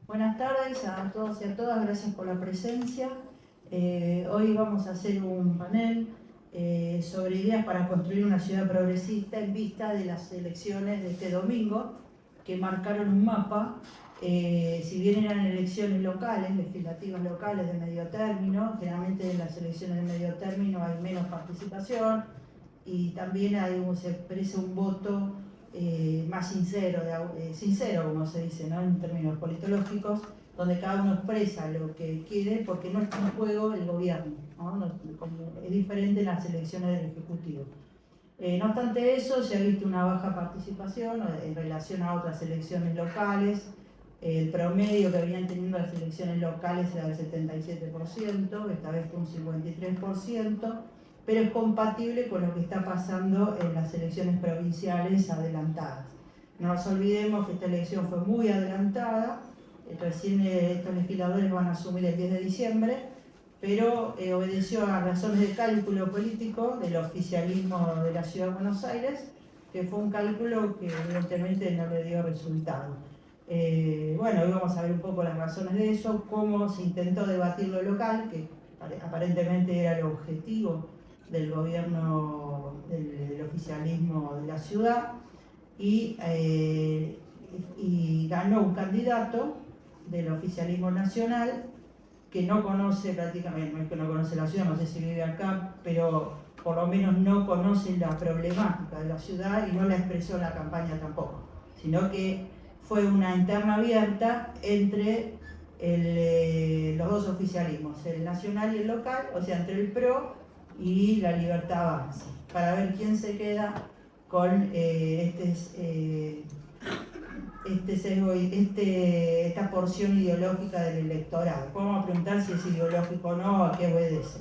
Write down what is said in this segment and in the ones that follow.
Buenas tardes a todos y a todas, gracias por la presencia. Hoy vamos a hacer un panel sobre ideas para construir una ciudad progresista en vista de las elecciones de este domingo, que marcaron un mapa. Si bien eran elecciones locales, legislativas locales de medio término, generalmente en las elecciones de medio término hay menos participación y también se expresa un voto más sincero, como se dice, ¿no? En términos politológicos, donde cada uno expresa lo que quiere porque no está en juego el gobierno, ¿no? Es diferente en las elecciones del Ejecutivo. No obstante eso, se ha visto una baja participación en relación a otras elecciones locales. El promedio que venían teniendo las elecciones locales era del 77%, esta vez fue un 53%, pero es compatible con lo que está pasando en las elecciones provinciales adelantadas. No nos olvidemos que esta elección fue muy adelantada, recién estos legisladores van a asumir el 10 de diciembre, pero obedeció a razones de cálculo político del oficialismo de la Ciudad de Buenos Aires, que fue un cálculo que evidentemente no le dio resultado. Bueno, hoy vamos a ver un poco las razones de eso, cómo se intentó debatir lo local, que aparentemente era el objetivo del gobierno, del oficialismo de la ciudad, y ganó un candidato del oficialismo nacional que no conoce prácticamente, no es que no conoce la ciudad, no sé si vive acá, pero por lo menos no conoce la problemática de la ciudad y no la expresó en la campaña tampoco, sino que fue una interna abierta entre los dos oficialismos, el nacional y el local, o sea, entre el PRO y la Libertad Avanza, para ver quién se queda con esta porción ideológica del electorado. Vamos a preguntar si es ideológico o no, a qué obedece.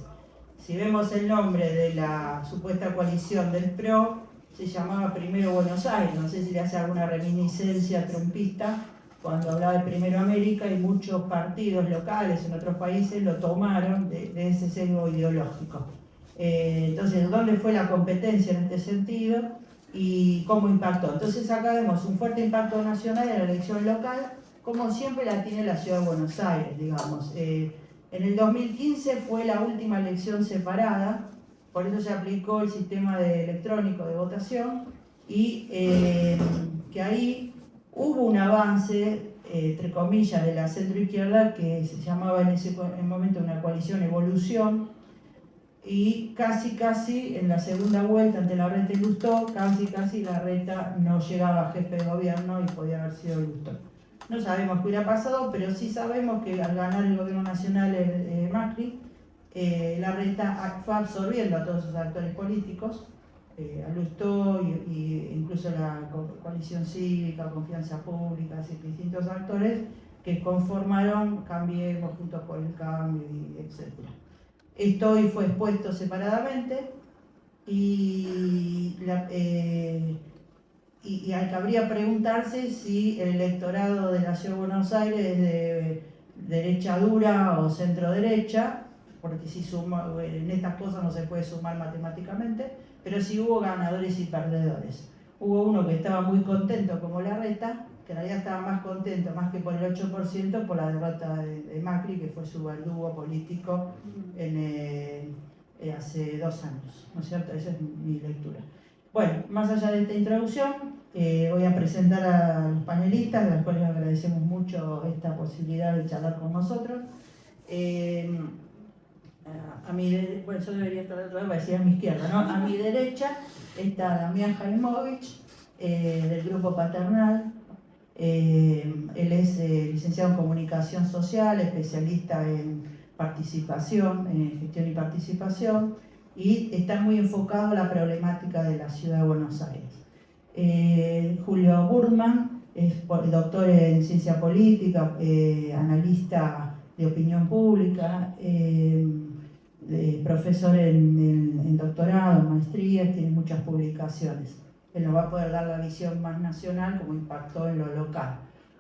Si vemos el nombre de la supuesta coalición del PRO, se llamaba Primero Buenos Aires, no sé si le hace alguna reminiscencia trumpista cuando hablaba de Primero América, y muchos partidos locales en otros países lo tomaron de ese sesgo ideológico. Entonces, ¿dónde fue la competencia en este sentido y cómo impactó? Entonces acá vemos un fuerte impacto nacional en la elección local, como siempre la tiene la Ciudad de Buenos Aires, digamos. En el 2015 fue la última elección separada, por eso se aplicó el sistema electrónico de votación, y que ahí hubo un avance, entre comillas, de la centroizquierda, que se llamaba en ese momento una coalición Evolución, y casi en la segunda vuelta ante Larreta y Lustó, casi Larreta no llegaba a jefe de gobierno y podía haber sido Lustó. No sabemos qué hubiera pasado, pero sí sabemos que al ganar el gobierno nacional Macri, Larreta fue absorbiendo a todos esos actores políticos, a Lustó y incluso la coalición cívica, Confianza Pública, así que distintos actores que conformaron Cambiemos, Juntos por el Cambio, etc. Esto hoy fue expuesto separadamente y cabría preguntarse si el electorado de la Ciudad de Buenos Aires es de derecha dura o centro derecha, porque si suma, en estas cosas no se puede sumar matemáticamente, pero sí hubo ganadores y perdedores. Hubo uno que estaba muy contento como Larreta, que en realidad estaba más contento, más que por el 8%, por la derrota de Macri, que fue su verdugo político hace 2 años, ¿no es cierto? Esa es mi lectura. Bueno, más allá de esta introducción, voy a presentar a los panelistas, a los cuales agradecemos mucho esta posibilidad de charlar con nosotros. Bueno, yo debería estar de otro lado, decir a mi izquierda, ¿no? A mi derecha está Damián Jaimovich, del Grupo Paternal. Él es licenciado en Comunicación Social, especialista en participación, en gestión y participación, y está muy enfocado a la problemática de la Ciudad de Buenos Aires. Julio Burman es doctor en Ciencia Política, analista de opinión pública, profesor en doctorado, maestrías, tiene muchas publicaciones. Él nos va a poder dar la visión más nacional, como impactó en lo local.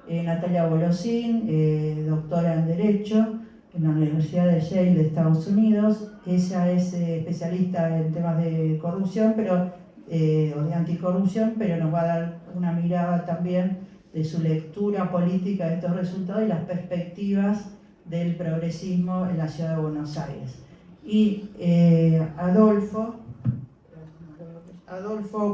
Natalia Bolosín, doctora en Derecho en la Universidad de Yale de Estados Unidos. Ella es especialista en temas de corrupción, o de anticorrupción, pero nos va a dar una mirada también de su lectura política de estos resultados y las perspectivas del progresismo en la ciudad de Buenos Aires. Y Adolfo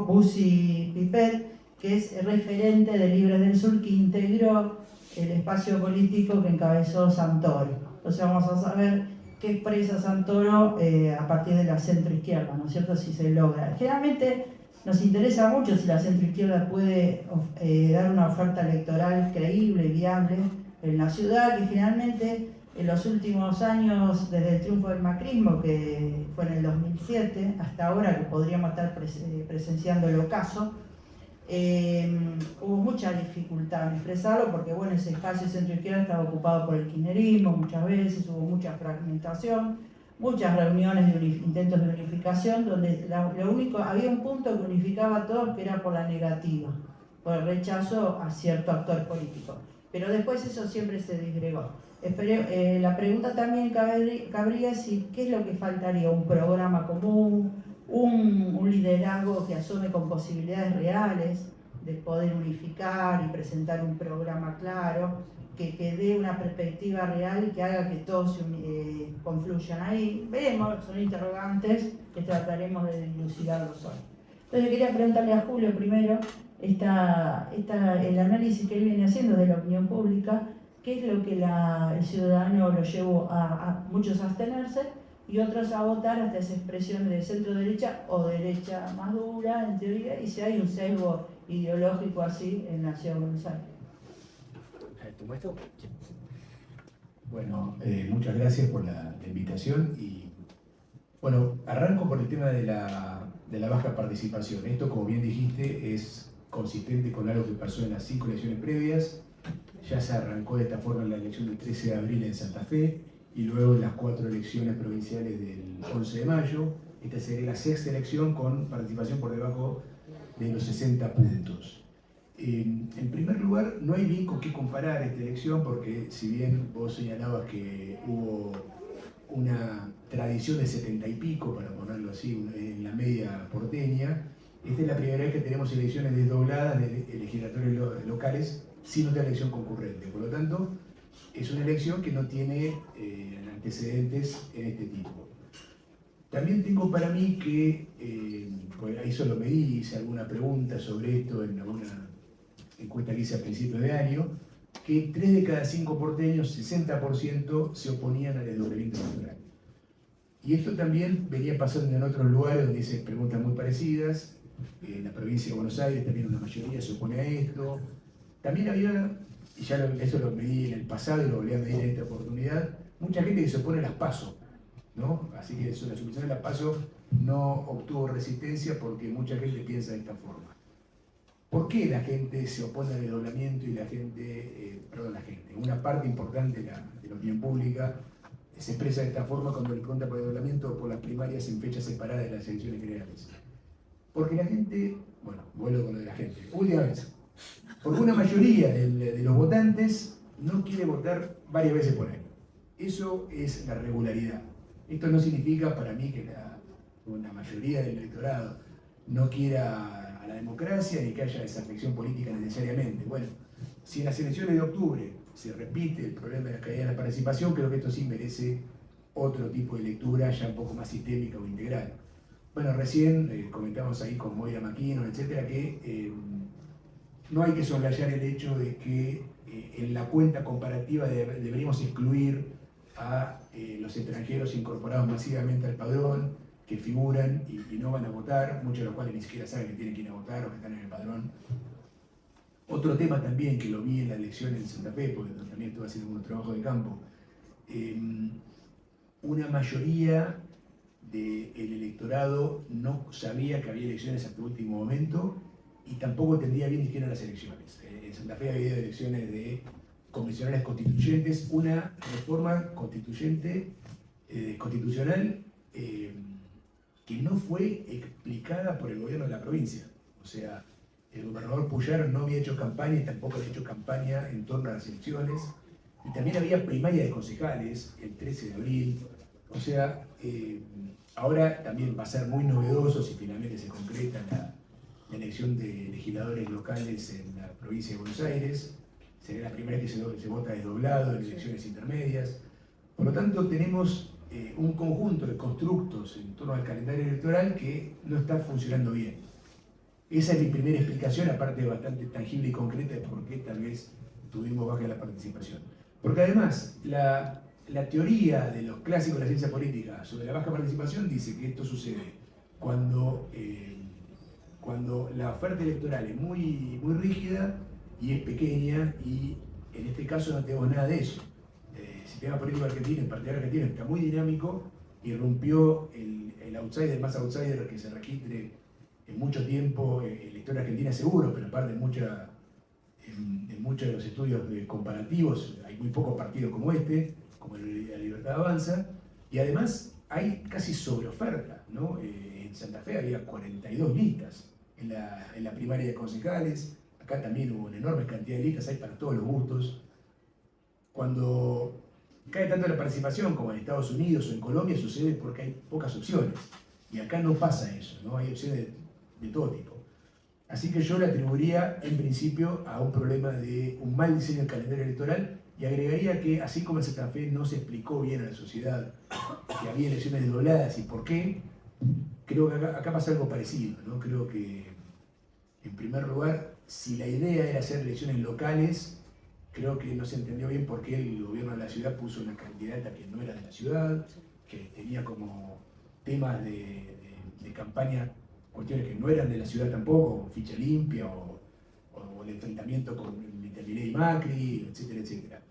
Bussi Pipet, que es referente de Libres del Sur, que integró el espacio político que encabezó Santoro. Entonces vamos a saber qué expresa Santoro a partir de la centroizquierda, ¿no es cierto?, si se logra. Generalmente nos interesa mucho si la centroizquierda puede dar una oferta electoral creíble y viable en la ciudad, que finalmente en los últimos años, desde el triunfo del macrismo, que fue en el 2007, hasta ahora que podríamos estar presenciando el ocaso, hubo mucha dificultad en expresarlo porque bueno, ese espacio centro-izquierda estaba ocupado por el kirchnerismo muchas veces, hubo mucha fragmentación, muchas reuniones de intentos de unificación donde había un punto que unificaba a todos, que era por la negativa, por el rechazo a cierto actor político, pero después eso siempre se disgregó. La pregunta también cabría si qué es lo que faltaría, un programa común, un liderazgo que asome con posibilidades reales de poder unificar y presentar un programa claro, que dé una perspectiva real y que haga que todos confluyan ahí. Veremos, son interrogantes que trataremos de dilucidarlos hoy. Entonces quería preguntarle a Julio primero, el análisis que él viene haciendo de la opinión pública, qué es lo que el ciudadano lo llevó a muchos a abstenerse y otros a votar hasta esa expresión de centro-derecha o derecha más dura, en teoría, y si hay un sesgo ideológico así en la ciudad de Buenos Aires. ¿Tomo esto? Bueno, muchas gracias por la invitación y bueno, arranco por el tema de la baja participación. Esto, como bien dijiste, es consistente con algo que pasó en las 5 elecciones previas. Ya se arrancó de esta forma en la elección del 13 de abril en Santa Fe y luego en las 4 elecciones provinciales del 11 de mayo. Esta sería la 6ª elección con participación por debajo de los 60 puntos. En primer lugar, no hay bien con qué comparar esta elección porque si bien vos señalabas que hubo una tradición de 70 y pico, para ponerlo así, en la media porteña, esta es la primera vez que tenemos elecciones desdobladas de legisladores locales sin otra elección concurrente. Por lo tanto, es una elección que no tiene antecedentes en este tipo. También tengo para mí que, pues ahí solo medí, hice alguna pregunta sobre esto en alguna encuesta que hice a principios de año, que 3 de cada 5 porteños, 60%, se oponían al desdoblamiento electoral. Y esto también venía pasando en otros lugares donde hice preguntas muy parecidas. En la provincia de Buenos Aires también una mayoría se opone a esto. También había, y ya eso lo medí en el pasado y lo volví a medir en esta oportunidad, mucha gente que se opone a las PASO, ¿no? Así que la supresión de las PASO no obtuvo resistencia porque mucha gente piensa de esta forma. ¿Por qué la gente se opone al desdoblamiento y una parte importante de la opinión pública se expresa de esta forma cuando le pregunta por el desdoblamiento o por las primarias en fechas separadas de las elecciones generales? Porque la gente, bueno, vuelvo con lo de la gente, última vez, porque una mayoría de los votantes no quiere votar varias veces por año. Eso es la regularidad. Esto no significa para mí que una mayoría del electorado no quiera a la democracia ni que haya desafección política necesariamente. Bueno, si en las elecciones de octubre se repite el problema de la caída de la participación, creo que esto sí merece otro tipo de lectura ya un poco más sistémica o integral. Bueno, recién comentamos ahí con Moira Maquino, etcétera, que no hay que soslayar el hecho de que en la cuenta comparativa deberíamos excluir a los extranjeros incorporados masivamente al padrón, que figuran y no van a votar, muchos de los cuales ni siquiera saben que tienen que ir a votar o que están en el padrón. Otro tema también que lo vi en la elección en Santa Fe, porque también estuve haciendo un trabajo de campo, una mayoría del electorado no sabía que había elecciones hasta el último momento y tampoco entendía bien ni qué eran las elecciones. En Santa Fe había elecciones de convencionales constituyentes, una reforma constitucional que no fue explicada por el gobierno de la provincia. O sea, el gobernador Puyaro no había hecho campaña y tampoco había hecho campaña en torno a las elecciones. Y también había primaria de concejales el 13 de abril. O sea, ahora también va a ser muy novedoso si finalmente se concreta la elección de legisladores locales en la provincia de Buenos Aires. Sería la primera vez que se vota desdoblado en elecciones intermedias. Por lo tanto, tenemos un conjunto de constructos en torno al calendario electoral que no está funcionando bien. Esa es mi primera explicación, aparte bastante tangible y concreta de por qué tal vez tuvimos baja la participación. Porque además, la teoría de los clásicos de la ciencia política sobre la baja participación dice que esto sucede cuando la oferta electoral es muy rígida y es pequeña, y en este caso no tenemos nada de eso. El sistema político argentino, en particular argentino, está muy dinámico y rompió el outsider más outsider que se registre en mucho tiempo en la historia argentina, seguro, pero aparte en muchos de los estudios comparativos hay muy pocos partidos como este, como la Libertad Avanza, y además hay casi sobreoferta, ¿no? En Santa Fe había 42 listas en la primaria de concejales, acá también hubo una enorme cantidad de listas, hay para todos los gustos. Cuando cae tanto la participación como en Estados Unidos o en Colombia sucede porque hay pocas opciones, y acá no pasa eso, ¿no? Hay opciones de todo tipo. Así que yo le atribuiría en principio a un problema de un mal diseño del calendario electoral, y agregaría que así como en Santa Fe no se explicó bien a la sociedad que había elecciones desdobladas y por qué, creo que acá pasa algo parecido, ¿no? Creo que, en primer lugar, si la idea era hacer elecciones locales, creo que no se entendió bien por qué el gobierno de la ciudad puso una candidata que no era de la ciudad, que tenía como temas de campaña cuestiones que no eran de la ciudad tampoco, como ficha limpia o el enfrentamiento con Milei y Macri, etcétera, etcétera.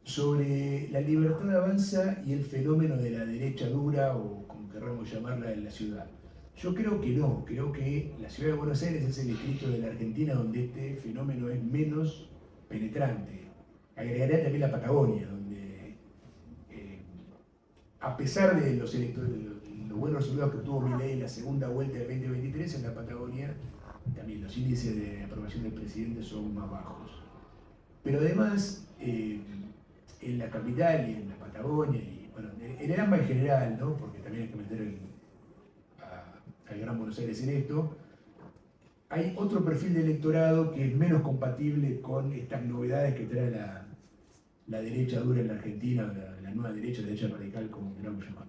Sobre la Libertad Avanza y el fenómeno de la derecha dura, o como querramos llamarla, en la ciudad. Yo creo que no, creo que la ciudad de Buenos Aires es el distrito de la Argentina donde este fenómeno es menos penetrante. Agregaría también la Patagonia, donde a pesar de los buenos resultados que tuvo Milei en la segunda vuelta de 2023, en la Patagonia también los índices de aprobación del presidente son más bajos. Pero además, en la capital y en la Patagonia, y bueno, en el AMBA en general, ¿no? Porque también hay que meter al Gran Buenos Aires en esto, hay otro perfil de electorado que es menos compatible con estas novedades que trae la derecha dura en la Argentina, la nueva derecha radical, como queramos llamarla.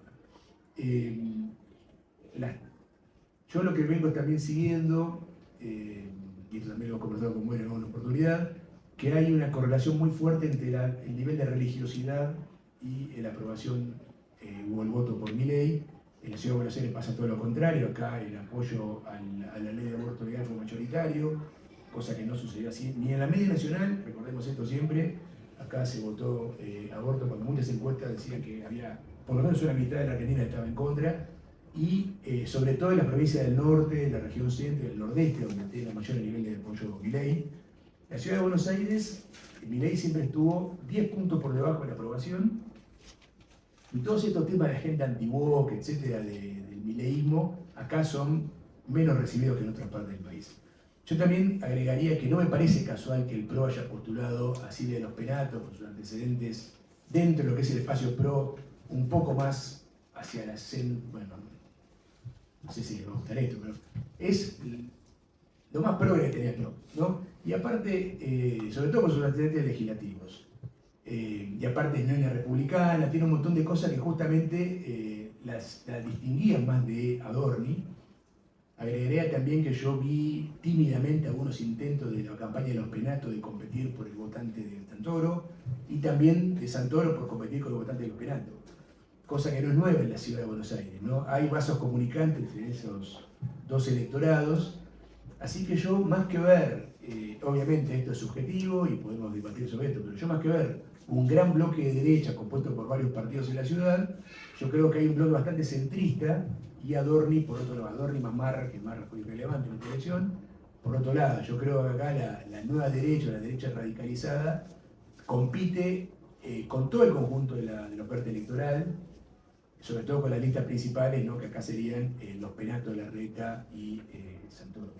Yo lo que vengo también siguiendo, y esto también lo hemos conversado con Bueno en una oportunidad, que hay una correlación muy fuerte entre el nivel de religiosidad y la aprobación o el voto por Milei. En la Ciudad de Buenos Aires pasa todo lo contrario, acá el apoyo a la ley de aborto legal fue mayoritario, cosa que no sucedió así ni en la media nacional, recordemos esto siempre, acá se votó aborto cuando muchas encuestas decían que había por lo menos una mitad de la Argentina que estaba en contra, y sobre todo en la provincia del norte, la región centro y el nordeste, donde tiene el mayor nivel de apoyo Milei. La Ciudad de Buenos Aires, Milei siempre estuvo 10 puntos por debajo de la aprobación, y todos estos temas de agenda anti-woke, etcétera, del mileísmo, acá son menos recibidos que en otras partes del país. Yo también agregaría que no me parece casual que el PRO haya postulado a Silvia de los Penatos, con sus antecedentes dentro de lo que es el espacio PRO, un poco más hacia la bueno, no sé si le va a gustar esto, pero es lo más progre que tenía el PRO, ¿no? Y aparte, sobre todo con sus antecedentes legislativos. Y aparte es ñoña republicana, tiene un montón de cosas que justamente la distinguían más de Adorni. Agregaría también que yo vi tímidamente algunos intentos de la campaña de los Penatos de competir por el votante de Santoro, y también de Santoro por competir con el votante de los Penatos, cosa que no es nueva en la Ciudad de Buenos Aires, ¿no? Hay vasos comunicantes entre esos dos electorados, así que yo, más que ver, obviamente esto es subjetivo y podemos debatir sobre esto, pero yo, más que ver un gran bloque de derecha compuesto por varios partidos en la ciudad, yo creo que hay un bloque bastante centrista, y Adorni, por otro lado, Adorni más Marra, que Marra fue irrelevante en esta elección. Por otro lado, yo creo que acá la nueva derecha, la derecha radicalizada, compite con todo el conjunto de la oferta electoral, sobre todo con las listas principales, ¿no? Que acá serían los Penatos, Larreta y Santoro.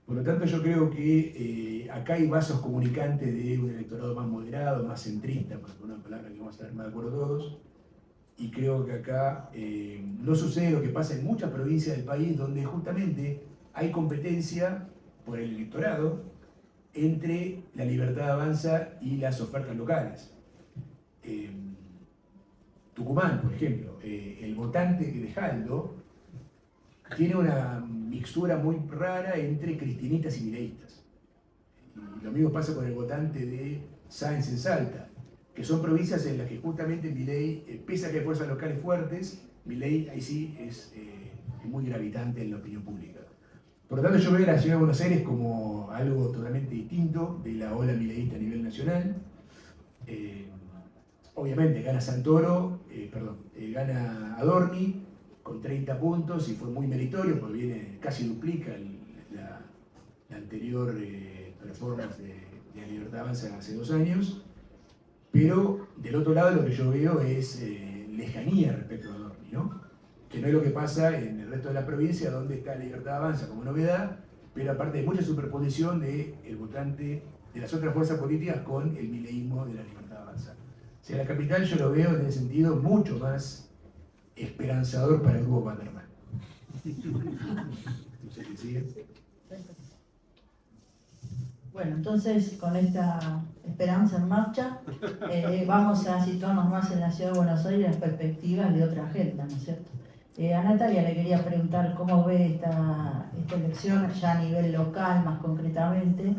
Por lo tanto, yo creo que acá hay vasos comunicantes de un electorado más moderado, más centrista, por una palabra que vamos a estar más de acuerdo todos, y creo que acá no sucede lo que pasa en muchas provincias del país, donde justamente hay competencia por el electorado entre la Libertad Avanza y las ofertas locales. Tucumán, por ejemplo, el votante de Jaldo tiene una mixtura muy rara entre cristinistas y mileístas. Y lo mismo pasa con el votante de Sáenz en Salta, que son provincias en las que justamente Milei, pese a que hay fuerzas locales fuertes, Milei ahí sí es muy gravitante en la opinión pública. Por lo tanto, yo veo a la ciudad de Buenos Aires como algo totalmente distinto de la ola mileísta a nivel nacional. Obviamente gana Santoro, gana Adorni con 30 puntos y fue muy meritorio, porque viene, casi duplica la anterior performance de la Libertad Avanza hace 2 años. Pero del otro lado lo que yo veo es lejanía respecto a Adorni, ¿no? Que no es lo que pasa en el resto de la provincia, donde está la Libertad Avanza como novedad, pero aparte hay mucha superposición del votante de las otras fuerzas políticas con el mileísmo de la Libertad Avanza. O sea, la capital yo lo veo en ese sentido mucho más esperanzador para el grupo paternal. Bueno, entonces con esta esperanza en marcha vamos a situarnos más en la ciudad de Buenos Aires las perspectivas de otra agenda, ¿no es cierto? A Natalia le quería preguntar cómo ve esta elección ya a nivel local, más concretamente,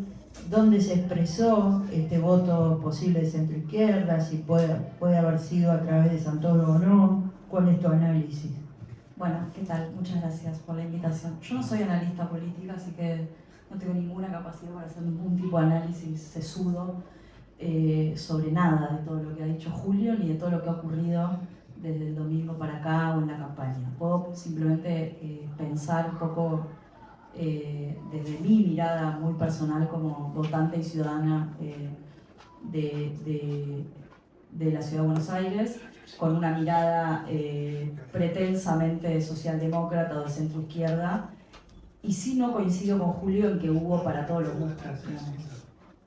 dónde se expresó este voto posible de centro-izquierda, si puede haber sido a través de Santoro o no, cuál es tu análisis. Bueno, ¿qué tal? Muchas gracias por la invitación. Yo no soy analista política, así que no tengo ninguna capacidad para hacer ningún tipo de análisis sesudo sobre nada de todo lo que ha dicho Julio, ni de todo lo que ha ocurrido desde el domingo para acá o en la campaña. Puedo simplemente pensar un poco desde mi mirada muy personal como votante y ciudadana de la Ciudad de Buenos Aires, con una mirada pretensamente socialdemócrata o de centro-izquierda, y sí no coincido con Julio en que hubo para todos los gustos, digamos,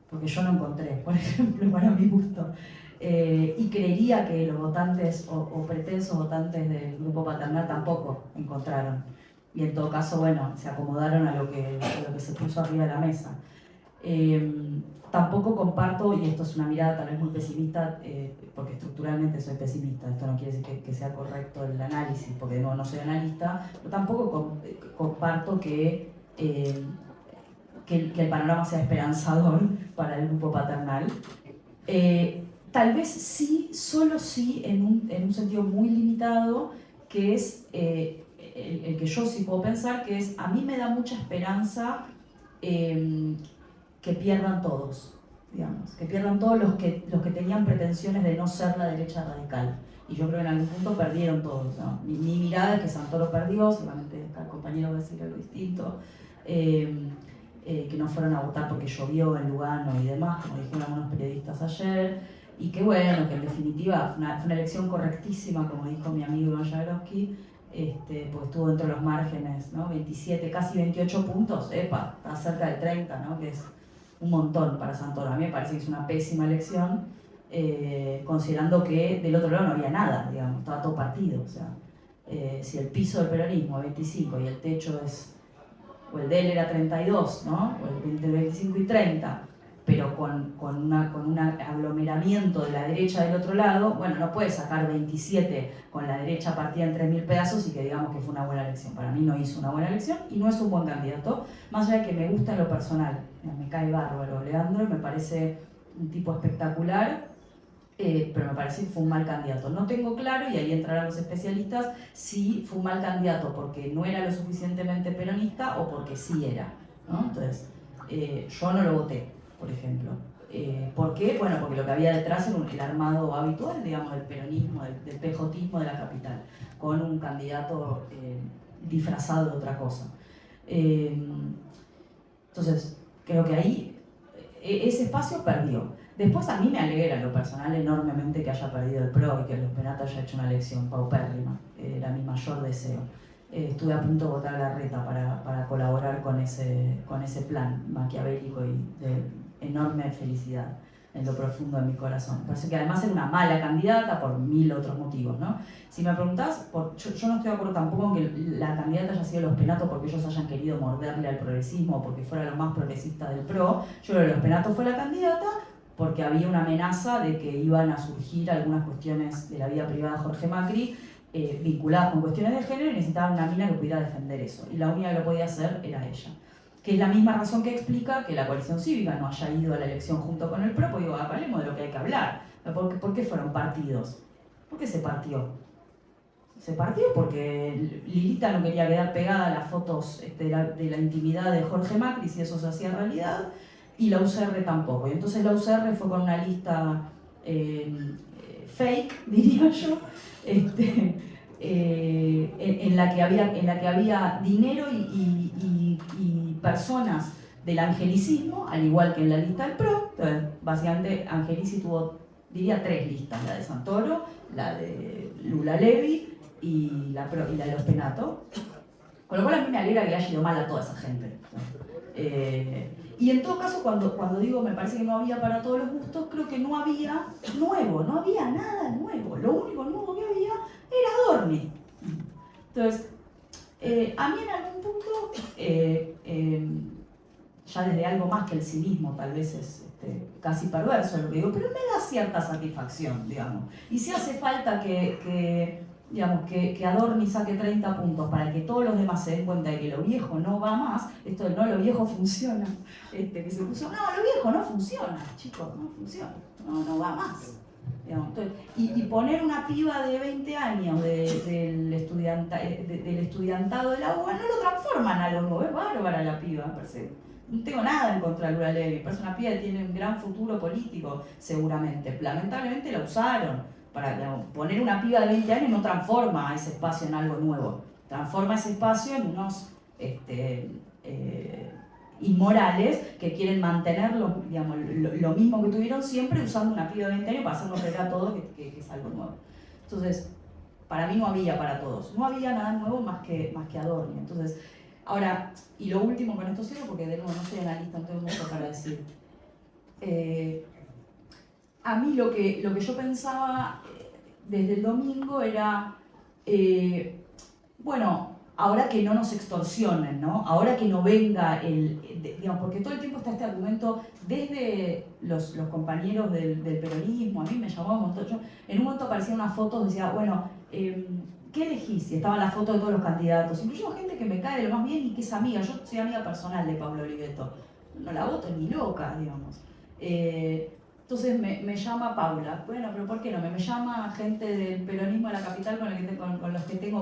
porque yo no encontré, por ejemplo, para mi gusto. Y creería que los votantes o pretensos votantes del grupo paternal tampoco encontraron. Y en todo caso, bueno, se acomodaron a lo que se puso arriba de la mesa. Tampoco comparto, y esto es una mirada tal vez muy pesimista, porque estructuralmente soy pesimista, esto no quiere decir que sea correcto el análisis, porque no soy analista, pero tampoco comparto que el panorama sea esperanzador para el grupo paternal. Tal vez sí, solo sí, en un sentido muy limitado, que es el que yo sí puedo pensar, que es, a mí me da mucha esperanza que pierdan todos, digamos, que pierdan todos los que tenían pretensiones de no ser la derecha radical. Y yo creo que en algún punto perdieron todos, ¿no? Mi mirada es que Santoro perdió, seguramente cada compañero va a decir algo distinto, que no fueron a votar porque llovió en Lugano y demás, como dijeron algunos periodistas ayer, y que bueno, que en definitiva fue una elección correctísima, como dijo mi amigo Iván Jagroski, pues estuvo dentro de los márgenes, ¿no? 27, casi 28 puntos, está cerca del 30, ¿no? Que es un montón para Santoro. A mí me parece que es una pésima elección, considerando que del otro lado no había nada, digamos, estaba todo partido. O sea, si el piso del peronismo es 25 y el techo es, o el de él era 32, ¿no? O el de 25 y 30, pero con un aglomeramiento de la derecha del otro lado, bueno, no puede sacar 27 con la derecha partida en 3.000 pedazos y que digamos que fue una buena elección. Para mí no hizo una buena elección y no es un buen candidato, más allá de que me gusta en lo personal. Me cae bárbaro Leandro, me parece un tipo espectacular, pero me parece que fue un mal candidato. No tengo claro, y ahí entrarán los especialistas, si fue un mal candidato porque no era lo suficientemente peronista o porque sí era, ¿no? Entonces, yo no lo voté, por ejemplo. ¿Por qué? Bueno, porque lo que había detrás era el armado habitual, digamos, del peronismo, del pejotismo de la capital, con un candidato disfrazado de otra cosa. Entonces, creo que ahí ese espacio perdió. Después a mí me alegra en lo personal enormemente que haya perdido el PRO y que el Sperato haya hecho una elección paupérrima. Era mi mayor deseo. Estuve a punto de votar a Larreta para colaborar con ese plan maquiavélico y de enorme felicidad. en lo profundo de mi corazón. Me parece que además era una mala candidata por 1000 otros motivos, ¿no? Si me preguntás, yo no estoy de acuerdo tampoco en que la candidata haya sido los Penato porque ellos hayan querido morderle al progresismo o porque fuera lo más progresista del PRO. Yo creo que los Penato fue la candidata porque había una amenaza de que iban a surgir algunas cuestiones de la vida privada de Jorge Macri vinculadas con cuestiones de género y necesitaban una mina que pudiera defender eso. Y la única que lo podía hacer era ella. Que es la misma razón que explica que la coalición cívica no haya ido a la elección junto con el PRO, porque digo, hablemos de lo que hay que hablar. ¿Por qué fueron partidos? ¿Por qué se partió? Se partió porque Lilita no quería quedar pegada a las fotos de la intimidad de Jorge Macri, si eso se hacía realidad, y la UCR tampoco. Y entonces la UCR fue con una lista fake, diría yo, en la que había dinero y personas del angelicismo, al igual que en la lista del PRO. Entonces, básicamente, Angelici tuvo, diría, 3 listas: la de Santoro, la de Lula Levy y la de los Penato. Con lo cual a mí me alegra que haya ido mal a toda esa gente. Y en todo caso, cuando digo me parece que no había para todos los gustos, creo que no había nuevo, no había nada nuevo. Lo único nuevo que había era Adorni. Entonces, a mí en algún punto, ya desde algo más que el cinismo, tal vez es casi perverso lo que digo, pero me da cierta satisfacción, digamos. Y si hace falta que Adorni saque 30 puntos para que todos los demás se den cuenta de que lo viejo no va más, esto de no, lo viejo funciona, que se puso, no, lo viejo no funciona, chicos, no funciona, no va más. Entonces, y poner una piba de 20 años del estudiantado de la UBA no lo transforma en algo nuevo, es bárbara la piba, me parece. No tengo nada en contra de Lula Levy, me parece una piba que tiene un gran futuro político, seguramente. Lamentablemente la usaron. Poner una piba de 20 años no transforma ese espacio en algo nuevo, transforma ese espacio en unos inmorales que quieren mantener lo mismo que tuvieron siempre, usando una piba de 20 años para hacernos creer a todos que es algo nuevo. Entonces, para mí no había para todos, no había nada nuevo más que Adorni. Entonces, ahora, y lo último con esto cierro, porque de nuevo no soy analista, no tengo mucho para decir. A mí lo que yo pensaba desde el domingo era, bueno, ahora que no nos extorsionen, ¿no? Ahora que no venga porque todo el tiempo está este argumento desde los compañeros del peronismo. A mí me llamó un montón. En un momento aparecían unas fotos, decía, bueno, ¿qué elegís? Y estaban las fotos de todos los candidatos. Incluso gente que me cae de lo más bien y que es amiga. Yo soy amiga personal de Pablo Oliveto. No la voto ni loca, digamos. Entonces me llama Paula. Bueno, pero ¿por qué no? Me llama gente del peronismo de la capital con las que tengo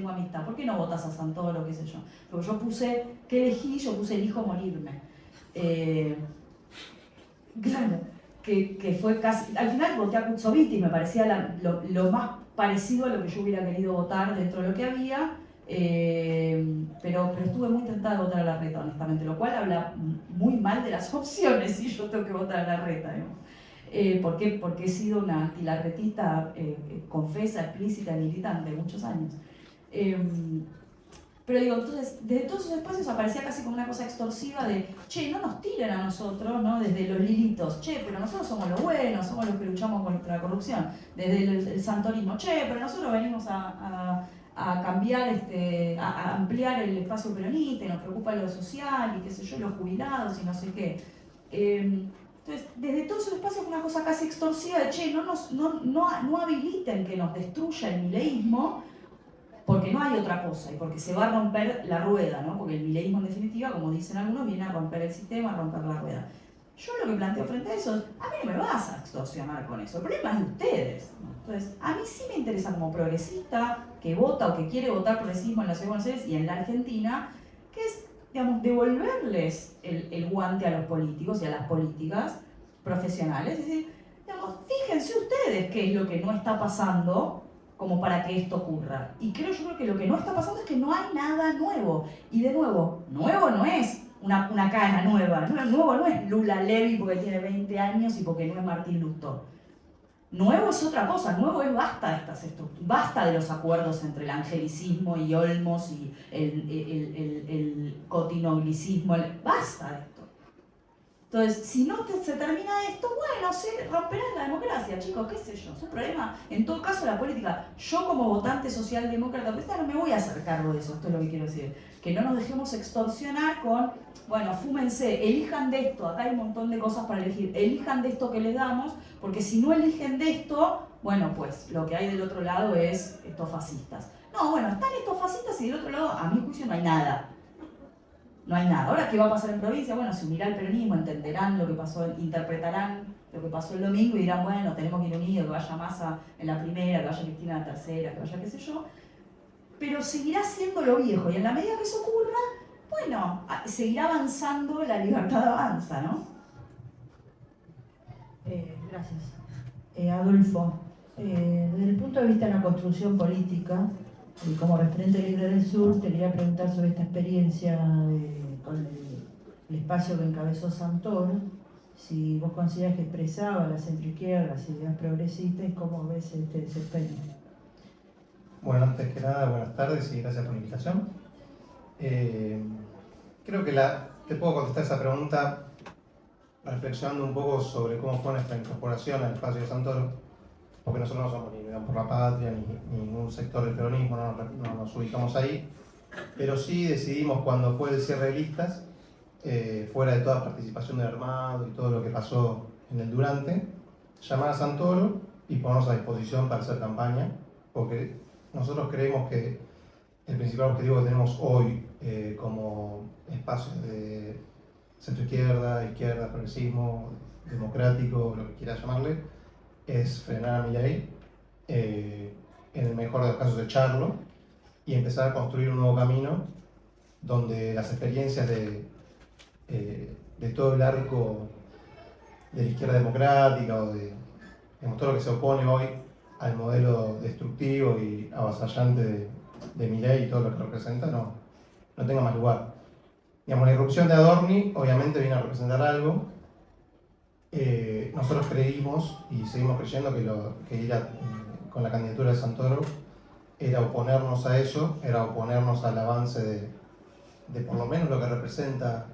amistad. ¿Por qué no votas a Santoro, qué sé yo? Porque yo puse, ¿qué elegí? Yo puse elijo morirme. Claro, que fue casi... Al final voté a Kutsoviti, me parecía lo más parecido a lo que yo hubiera querido votar dentro de lo que había. Pero estuve muy tentada de votar a Larreta, honestamente, lo cual habla muy mal de las opciones si yo tengo que votar a Larreta, ¿no? Porque he sido una antilarretista confesa, explícita y militante muchos años. Pero digo, entonces, desde todos esos espacios aparecía casi como una cosa extorsiva de, che, no nos tiren a nosotros, ¿no? Desde los lilitos, che, pero nosotros somos los buenos, somos los que luchamos contra la corrupción. Desde el santorismo, che, pero nosotros venimos a cambiar, a ampliar el espacio peronista y nos preocupa lo social y qué sé yo, los jubilados y no sé qué. Entonces, desde todos esos espacios una cosa casi extorsiva de, che, no habiliten que nos destruya el mileísmo, porque no hay otra cosa y porque se va a romper la rueda, ¿no? Porque el mileísmo en definitiva, como dicen algunos, viene a romper el sistema, a romper la rueda. Yo lo que planteo frente a eso es, a mí no me vas a extorsionar con eso, el problema es de ustedes, ¿no? Entonces, a mí sí me interesa como progresista que vota o que quiere votar progresismo en la Ciudad de Buenos Aires y en la Argentina, que es, digamos, devolverles el guante a los políticos y a las políticas profesionales. Es decir, digamos, fíjense ustedes qué es lo que no está pasando como para que esto ocurra. Y yo creo que lo que no está pasando es que no hay nada nuevo. Y de nuevo, nuevo no es una cara nueva. Nuevo no es Lula Levy porque tiene 20 años y porque no es Martín Lustó. Nuevo es otra cosa, nuevo es basta de estas estructuras, basta de los acuerdos entre el angelicismo y Olmos y el cotinoglicismo, basta de esto. Entonces, si no se termina esto, bueno, romperán la democracia, chicos, qué sé yo, es un problema. En todo caso, la política, yo como votante socialdemócrata, no me voy a hacer cargo de eso, esto es lo que quiero decir. Que no nos dejemos extorsionar con, bueno, fúmense, elijan de esto, acá hay un montón de cosas para elegir, elijan de esto que les damos, porque si no eligen de esto, bueno, pues lo que hay del otro lado es estos fascistas. No, bueno, están estos fascistas y del otro lado, a mi juicio, no hay nada. No hay nada. Ahora, ¿qué va a pasar en provincia? Bueno, se unirá el peronismo, entenderán lo que pasó, interpretarán lo que pasó el domingo y dirán, bueno, tenemos que ir unidos, que vaya Massa en la primera, que vaya Cristina en la tercera, que vaya qué sé yo. Pero seguirá siendo lo viejo y en la medida que eso ocurra, bueno, seguirá avanzando, la libertad avanza, ¿no? Gracias. Adolfo, desde el punto de vista de la construcción política, y como referente libre del sur, te quería preguntar sobre esta experiencia con el espacio que encabezó Santoro, si vos consideras que expresaba la centroizquierda, las ideas progresistas, y cómo ves este desempeño. Bueno, antes que nada, buenas tardes y gracias por la invitación. Creo que te puedo contestar esa pregunta reflexionando un poco sobre cómo fue nuestra incorporación al espacio de Santoro, porque nosotros no somos ni Unión por la Patria, ni ningún sector del peronismo, no nos ubicamos ahí, pero sí decidimos cuando fue el cierre de listas, fuera de toda participación del armado y todo lo que pasó en el durante, llamar a Santoro y ponernos a disposición para hacer campaña, porque nosotros creemos que el principal objetivo que tenemos hoy como espacio de centro-izquierda, izquierda, progresismo, democrático, lo que quieras llamarle, es frenar a Milei, en el mejor de los casos echarlo y empezar a construir un nuevo camino donde las experiencias de todo el arco de la izquierda democrática o de todo lo que se opone hoy al modelo destructivo y avasallante de Milei y todo lo que representa no tenga más lugar. Digamos, la irrupción de Adorni obviamente viene a representar algo. Nosotros creímos y seguimos creyendo que ir con la candidatura de Santoro era oponernos a eso, era oponernos al avance de por lo menos lo que representa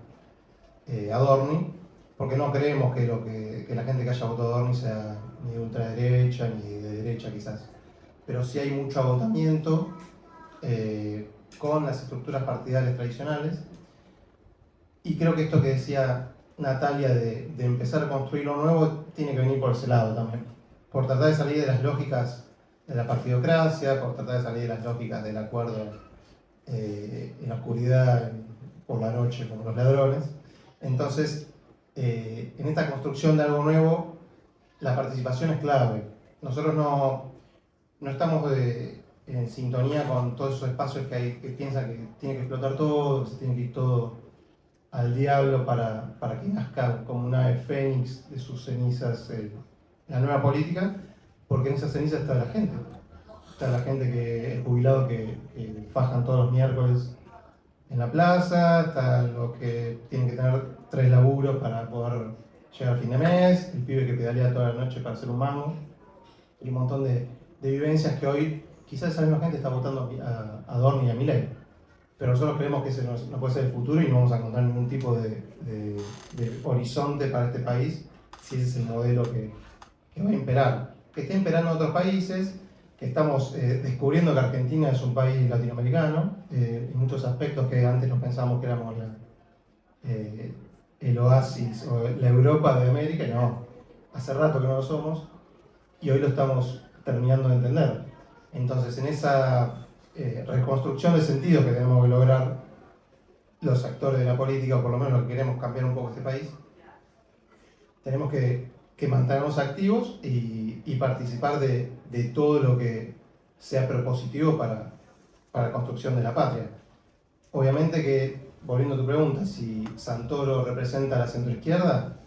Adorni, porque no creemos que la gente que haya votado a Adorni sea ni de ultraderecha ni de derecha quizás, pero sí hay mucho agotamiento con las estructuras partidarias tradicionales, y creo que esto que decía Natalia de empezar a construir lo nuevo tiene que venir por ese lado también, por tratar de salir de las lógicas de la partidocracia, por tratar de salir de las lógicas del acuerdo en la oscuridad, por la noche como los ladrones. Entonces, en esta construcción de algo nuevo, la participación es clave. Nosotros no estamos en sintonía con todos esos espacios que piensan que tiene que explotar todo, que se tiene que ir todo al diablo para que nazca como una ave fénix de sus cenizas la nueva política, porque en esas cenizas está la gente. Está la gente el jubilado que fajan todos los miércoles en la plaza, está los que tienen que tener 3 laburos para poder llegar al fin de mes, el pibe que pedalea toda la noche para hacer un mango, y un montón de vivencias que hoy quizás esa misma gente está votando a Adorni y a Milei. Pero nosotros creemos que ese no puede ser el futuro y no vamos a encontrar ningún tipo de horizonte para este país si ese es el modelo que va a imperar. Que está imperando en otros países, que estamos descubriendo que Argentina es un país latinoamericano, en muchos aspectos que antes nos pensábamos que éramos el oasis o la Europa de América, y no, hace rato que no lo somos y hoy lo estamos terminando de entender. Entonces, en esa reconstrucción de sentido que tenemos que lograr los actores de la política, o por lo menos los que queremos cambiar un poco este país, tenemos que mantenernos activos y participar de todo lo que sea propositivo para la construcción de la patria. Obviamente que, volviendo a tu pregunta, si Santoro representa a la centroizquierda,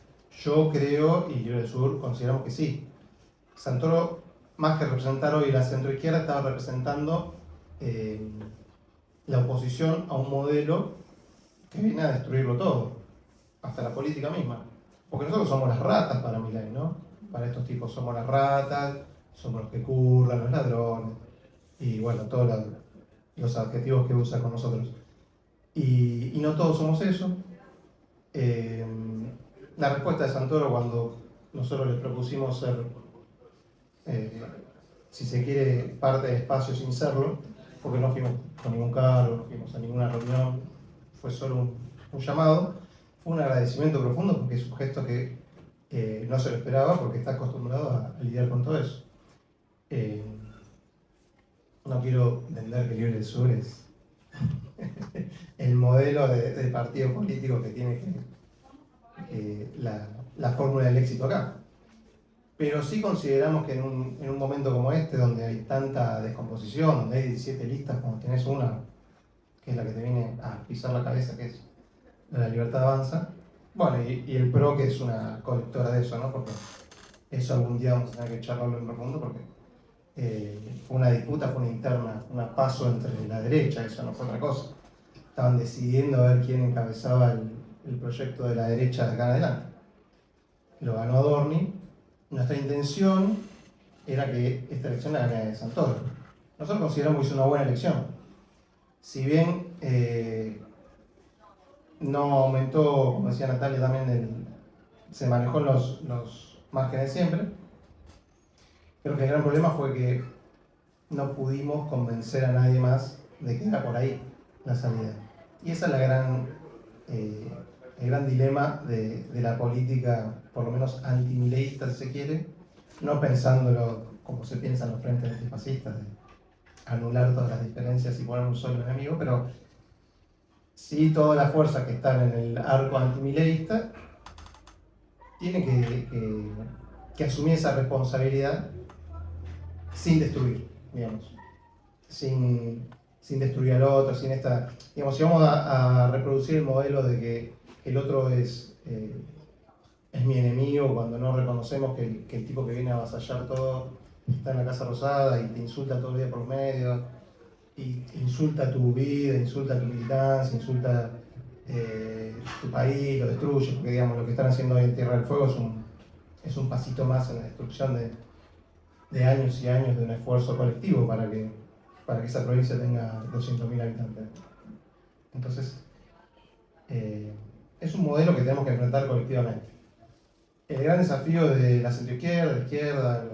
yo creo, y Libre del Sur consideramos que sí. Santoro, más que representar hoy la centroizquierda, estaba representando la oposición a un modelo que viene a destruirlo todo, hasta la política misma. Porque nosotros somos las ratas para Milei, ¿no? Para estos tipos somos las ratas, somos los que curran, los ladrones, y bueno, todos los adjetivos que usa con nosotros. Y no todos somos eso. La respuesta de Santoro nosotros les propusimos ser, si se quiere, parte del espacio sin serlo, porque no fuimos con ningún cargo, no fuimos a ninguna reunión, fue solo un llamado. Fue un agradecimiento profundo porque es un gesto que no se lo esperaba, porque está acostumbrado a lidiar con todo eso. No quiero entender que Libre del Sur es el modelo de partido político que tiene la fórmula del éxito acá. Pero sí consideramos que en un momento como este, donde hay tanta descomposición, donde hay 17 listas, cuando tenés una, que es la que te viene a pisar la cabeza, que es La Libertad Avanza, bueno, y el PRO, que es una colectora de eso, ¿no? Porque eso algún día vamos a tener que charlarlo en profundo, porque fue una disputa, fue una interna, un paso entre la derecha, eso no fue otra cosa. Estaban decidiendo a ver quién encabezaba el proyecto de la derecha de acá en adelante. Lo ganó Adorni. Nuestra intención era que esta elección la ganara de Santoro. Nosotros consideramos que hizo una buena elección. Si bien no aumentó, como decía Natalia, también se manejó en los márgenes siempre, creo que el gran problema fue que no pudimos convencer a nadie más de que era por ahí la salida. Y esa es el gran dilema de la política, por lo menos antimileísta, si se quiere, no pensándolo como se piensa en los frentes antifascistas, de anular todas las diferencias y poner un solo enemigo, pero sí todas las fuerzas que están en el arco antimileísta tienen que asumir esa responsabilidad sin destruir, digamos, sin destruir al otro, sin esta, digamos, si vamos a reproducir el modelo de que el otro es mi enemigo, cuando no reconocemos que el tipo que viene a avasallar todo está en la Casa Rosada y te insulta todo el día por los medios, y insulta tu vida, insulta tu militancia, insulta tu país, lo destruye, porque digamos, lo que están haciendo hoy en Tierra del Fuego es un pasito más en la destrucción de años y años de un esfuerzo colectivo para que esa provincia tenga 200.000 habitantes. Entonces, es un modelo que tenemos que enfrentar colectivamente. El gran desafío de la centroizquierda, la izquierda,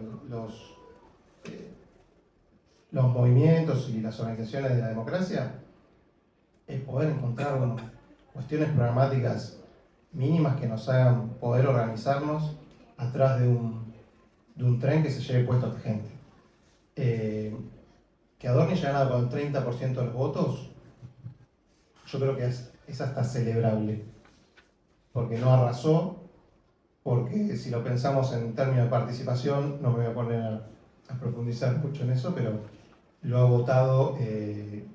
los movimientos y las organizaciones de la democracia es poder encontrar cuestiones programáticas mínimas que nos hagan poder organizarnos atrás de un tren que se lleve puesto a esta gente. Que Adorni haya ganado con el 30% de los votos, yo creo que es hasta celebrable, porque no arrasó, porque si lo pensamos en términos de participación, no me voy a poner a profundizar mucho en eso, pero lo ha votado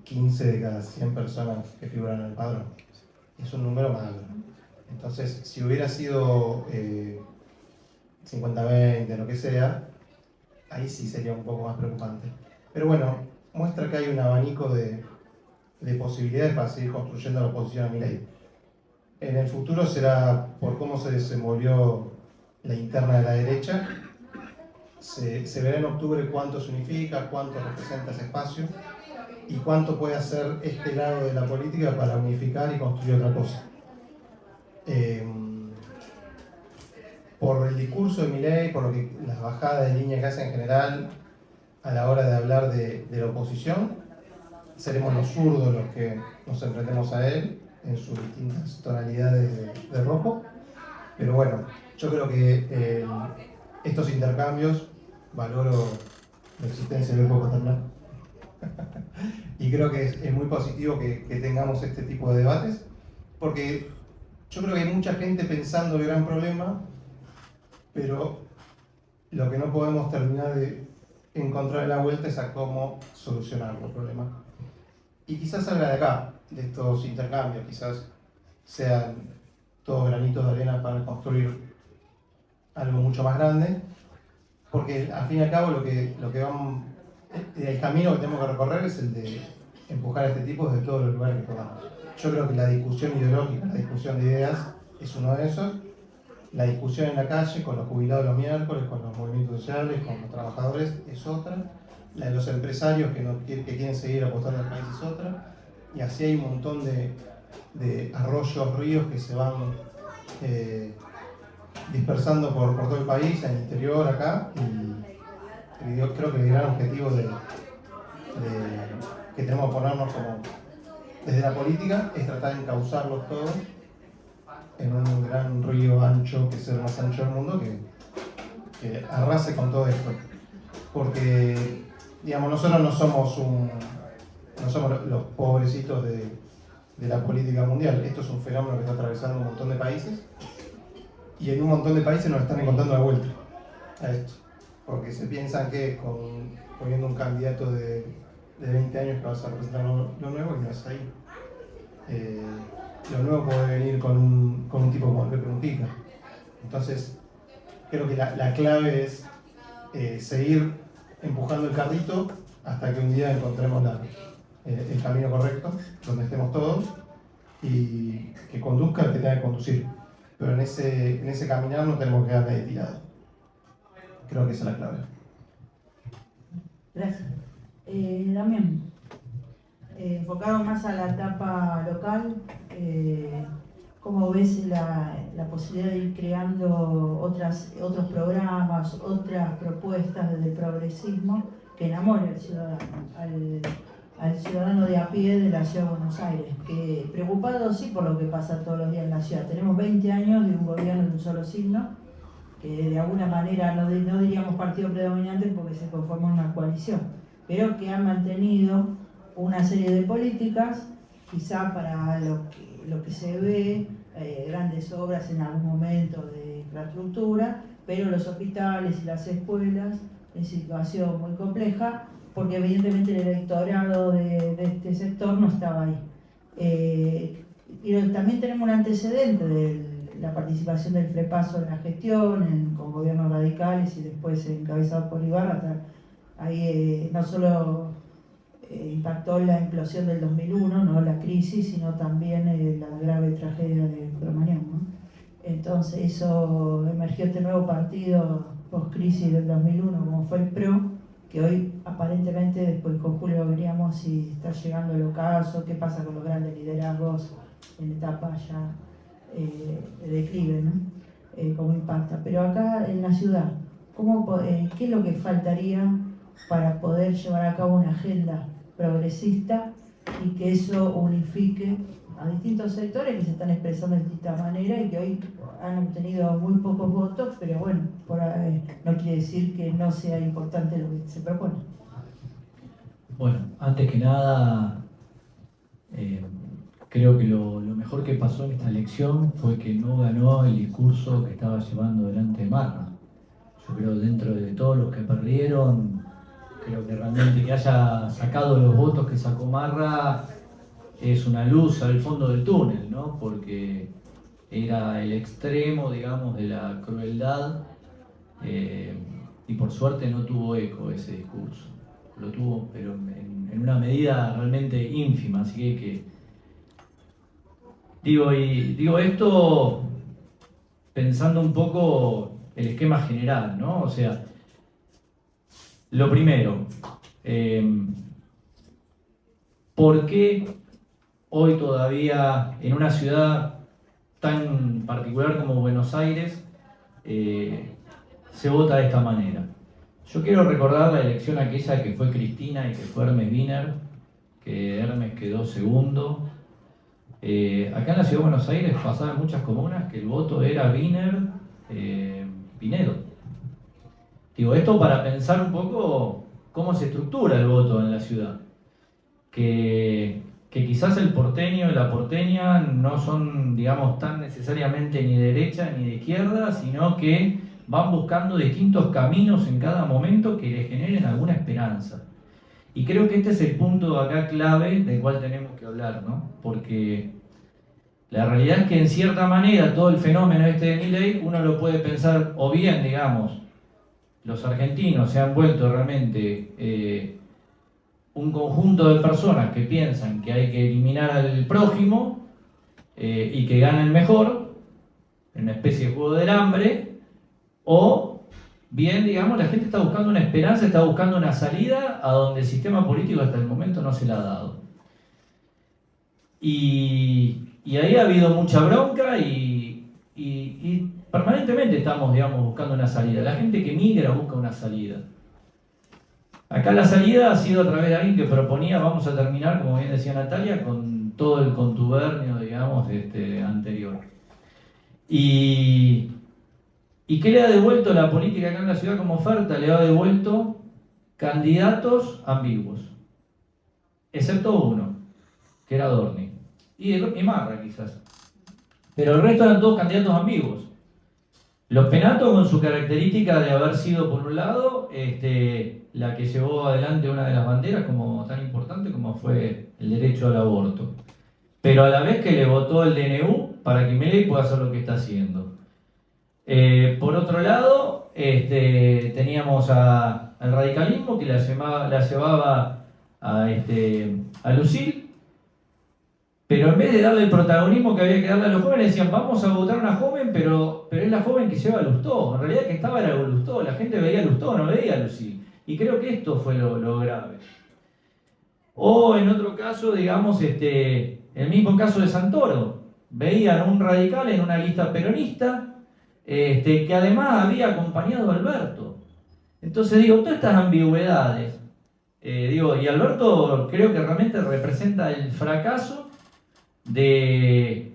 15 de cada 100 personas que figuran en el padrón. Es un número malo. Entonces, si hubiera sido 50-20, lo que sea, ahí sí sería un poco más preocupante. Pero bueno, muestra que hay un abanico de posibilidades para seguir construyendo la oposición a Milei. En el futuro será por cómo se desenvolvió la interna de la derecha. Se verá en octubre cuánto se unifica, cuánto representa ese espacio y cuánto puede hacer este lado de la política para unificar y construir otra cosa. Por el discurso de Milei, por las bajadas de línea que hace en general a la hora de hablar de la oposición, seremos los zurdos los que nos enfrentemos a él en sus distintas tonalidades de rojo. Pero bueno, yo creo que estos intercambios, valoro la existencia del grupo paternal y creo que es muy positivo que tengamos este tipo de debates, porque yo creo que hay mucha gente pensando el gran problema, pero lo que no podemos terminar de encontrar la vuelta es a cómo solucionar los problemas. Y quizás salga de acá, de estos intercambios, quizás sean todos granitos de arena para construir algo mucho más grande, porque al fin y al cabo el camino que tenemos que recorrer es el de empujar a este tipo desde todos los lugares que podamos. Yo creo que la discusión ideológica, la discusión de ideas es uno de esos, la discusión en la calle con los jubilados los miércoles, con los movimientos sociales, con los trabajadores es otra, la de los empresarios que quieren seguir apostando al país es otra, y así hay un montón de arroyos, ríos que se van dispersando por todo el país, en el interior, acá, y yo creo que el gran objetivo que tenemos que ponernos como desde la política es tratar de encauzarlos todos en un gran río ancho, que es el más ancho del mundo, que arrase con todo esto. Porque, digamos, nosotros no somos los pobrecitos de la política mundial. Esto es un fenómeno que está atravesando un montón de países, y en un montón de países nos están encontrando la vuelta a esto. Porque se piensan que poniendo un candidato de 20 años que vas a representar lo nuevo, y no es ahí. Lo nuevo puede venir con un tipo como Pepe Mujica. Entonces, creo que la clave es seguir empujando el carrito hasta que un día encontremos el camino correcto, donde estemos todos, y que conduzca el que tenga que conducir. Pero en ese caminar no tenemos que quedar medio tirado. Creo que esa es la clave. Gracias. Damián, enfocado más a la etapa local, ¿cómo ves la posibilidad de ir creando otros programas, otras propuestas desde el progresismo que enamoren al ciudadano de a pie de la Ciudad de Buenos Aires? Que preocupado sí por lo que pasa todos los días en la ciudad. Tenemos 20 años de un gobierno de un solo signo, que de alguna manera no diríamos partido predominante porque se conforma una coalición, pero que ha mantenido una serie de políticas, quizá para lo que se ve, grandes obras en algún momento de infraestructura, pero los hospitales y las escuelas en situación muy compleja, porque evidentemente el electorado de este sector no estaba ahí. Pero también tenemos un antecedente de la participación del FREPASO en la gestión, con gobiernos radicales y después encabezado por Ibarra. Ahí no solo impactó la implosión del 2001, no la crisis, sino también la grave tragedia de Cromañón, ¿no? Entonces eso emergió este nuevo partido post-crisis del 2001, como fue el PRO, que hoy aparentemente, después con Julio veríamos si está llegando el ocaso, qué pasa con los grandes liderazgos en etapa ya de declive, ¿no? Cómo impacta. Pero acá en la ciudad, ¿qué es lo que faltaría para poder llevar a cabo una agenda progresista y que eso unifique a distintos sectores que se están expresando de distinta manera y que hoy han obtenido muy pocos votos, pero bueno, no quiere decir que no sea importante lo que se propone? Bueno, antes que nada, creo que lo mejor que pasó en esta elección fue que no ganó el discurso que estaba llevando delante Marra. Yo creo que dentro de todos los que perdieron, creo que realmente que haya sacado los votos que sacó Marra es una luz al fondo del túnel, ¿no? Porque era el extremo, digamos, de la crueldad, y por suerte no tuvo eco ese discurso. Lo tuvo, pero en una medida realmente ínfima, así que digo esto pensando un poco el esquema general, ¿no? O sea, lo primero, ¿por qué hoy todavía en una ciudad tan particular como Buenos Aires se vota de esta manera? Yo quiero recordar la elección aquella que fue Cristina y que fue Hermes Wiener, que Hermes quedó segundo. Acá en la ciudad de Buenos Aires pasaban muchas comunas que el voto era Wiener, Pinedo. Digo, esto para pensar un poco cómo se estructura el voto en la ciudad. Que quizás el porteño y la porteña no son, digamos, tan necesariamente ni de derecha ni de izquierda, sino que van buscando distintos caminos en cada momento que les generen alguna esperanza. Y creo que este es el punto acá clave del cual tenemos que hablar, ¿no? Porque la realidad es que en cierta manera todo el fenómeno este de Milei uno lo puede pensar, o bien, digamos, los argentinos se han vuelto realmente un conjunto de personas que piensan que hay que eliminar al prójimo y que gana el mejor, en una especie de juego del hambre, o bien, digamos, la gente está buscando una esperanza, está buscando una salida a donde el sistema político hasta el momento no se la ha dado. Y ahí ha habido mucha bronca y permanentemente estamos, digamos, buscando una salida. La gente que migra busca una salida. Acá la salida ha sido a través de alguien que proponía, vamos a terminar, como bien decía Natalia, con todo el contubernio, digamos, anterior. ¿Y qué le ha devuelto la política acá en la ciudad como oferta? Le ha devuelto candidatos ambiguos, excepto uno, que era Dorni, y Marra quizás. Pero el resto eran todos candidatos ambiguos. Los Penato, con su característica de haber sido, por un lado, la que llevó adelante una de las banderas como tan importante como fue el derecho al aborto, pero a la vez que le votó el DNU para que Milei pueda hacer lo que está haciendo. Por otro lado, teníamos al radicalismo que la llevaba a Lucil, pero en vez de darle el protagonismo que había que darle a los jóvenes, decían, vamos a votar a una joven, pero es la joven que lleva a Lustó. En realidad que estaba era Lustó, la gente veía a Lustó, no veía a Lucil. Y creo que esto fue lo grave. O en otro caso, digamos, el mismo caso de Santoro. Veían un radical en una lista peronista, que además había acompañado a Alberto. Entonces digo, todas estas ambigüedades, y Alberto creo que realmente representa el fracaso de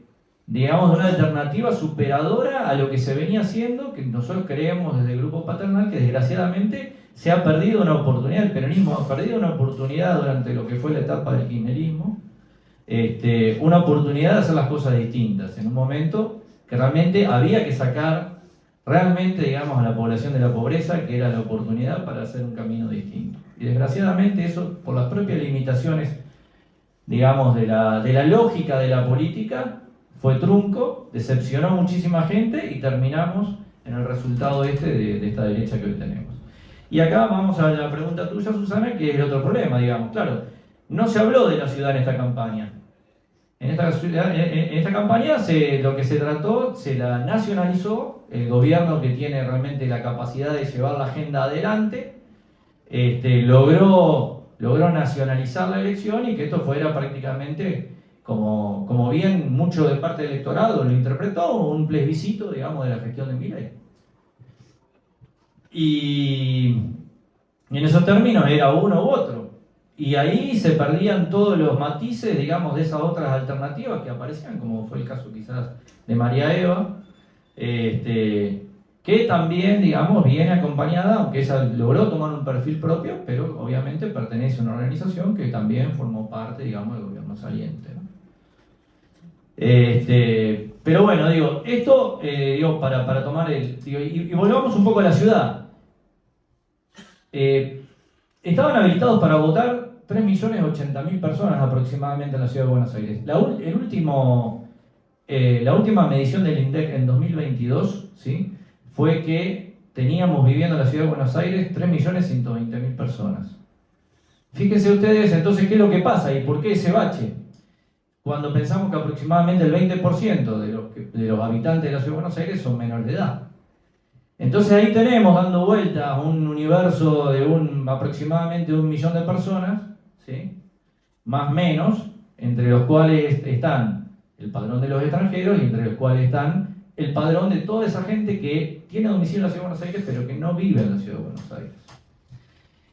una alternativa superadora a lo que se venía haciendo, que nosotros creemos desde el grupo paternal que desgraciadamente se ha perdido una oportunidad, el peronismo ha perdido una oportunidad durante lo que fue la etapa del kirchnerismo, una oportunidad de hacer las cosas distintas, en un momento que realmente había que sacar realmente, digamos, a la población de la pobreza, que era la oportunidad para hacer un camino distinto. Y desgraciadamente eso, por las propias limitaciones, digamos, de la lógica de la política, fue trunco, decepcionó a muchísima gente y terminamos en el resultado de esta derecha que hoy tenemos. Y acá vamos a la pregunta tuya, Susana, que es el otro problema, digamos. Claro, no se habló de la ciudad en esta campaña. En esta campaña lo que se trató, se la nacionalizó, el gobierno que tiene realmente la capacidad de llevar la agenda adelante, logró nacionalizar la elección y que esto fuera prácticamente, como bien mucho de parte del electorado lo interpretó, un plebiscito, digamos, de la gestión de Milei. Y en esos términos era uno u otro. Y ahí se perdían todos los matices, digamos, de esas otras alternativas que aparecían, como fue el caso quizás de María Eva, que también, digamos, viene acompañada, aunque ella logró tomar un perfil propio, pero obviamente pertenece a una organización que también formó parte, digamos, del gobierno saliente, ¿no? Pero bueno, digo, esto, para tomar y volvamos un poco a la ciudad. Estaban habilitados para votar 3.080.000 personas aproximadamente en la ciudad de Buenos Aires. La última medición del INDEC en 2022, ¿sí?, fue que teníamos viviendo en la ciudad de Buenos Aires 3.120.000 personas. Fíjense ustedes entonces qué es lo que pasa y por qué ese bache. Cuando pensamos que aproximadamente el 20% de los habitantes de la ciudad de Buenos Aires son menores de edad. Entonces ahí tenemos dando vuelta un universo de aproximadamente 1 millón de personas, ¿sí?, más o menos, entre los cuales están el padrón de los extranjeros y entre los cuales están el padrón de toda esa gente que tiene domicilio en la ciudad de Buenos Aires pero que no vive en la ciudad de Buenos Aires.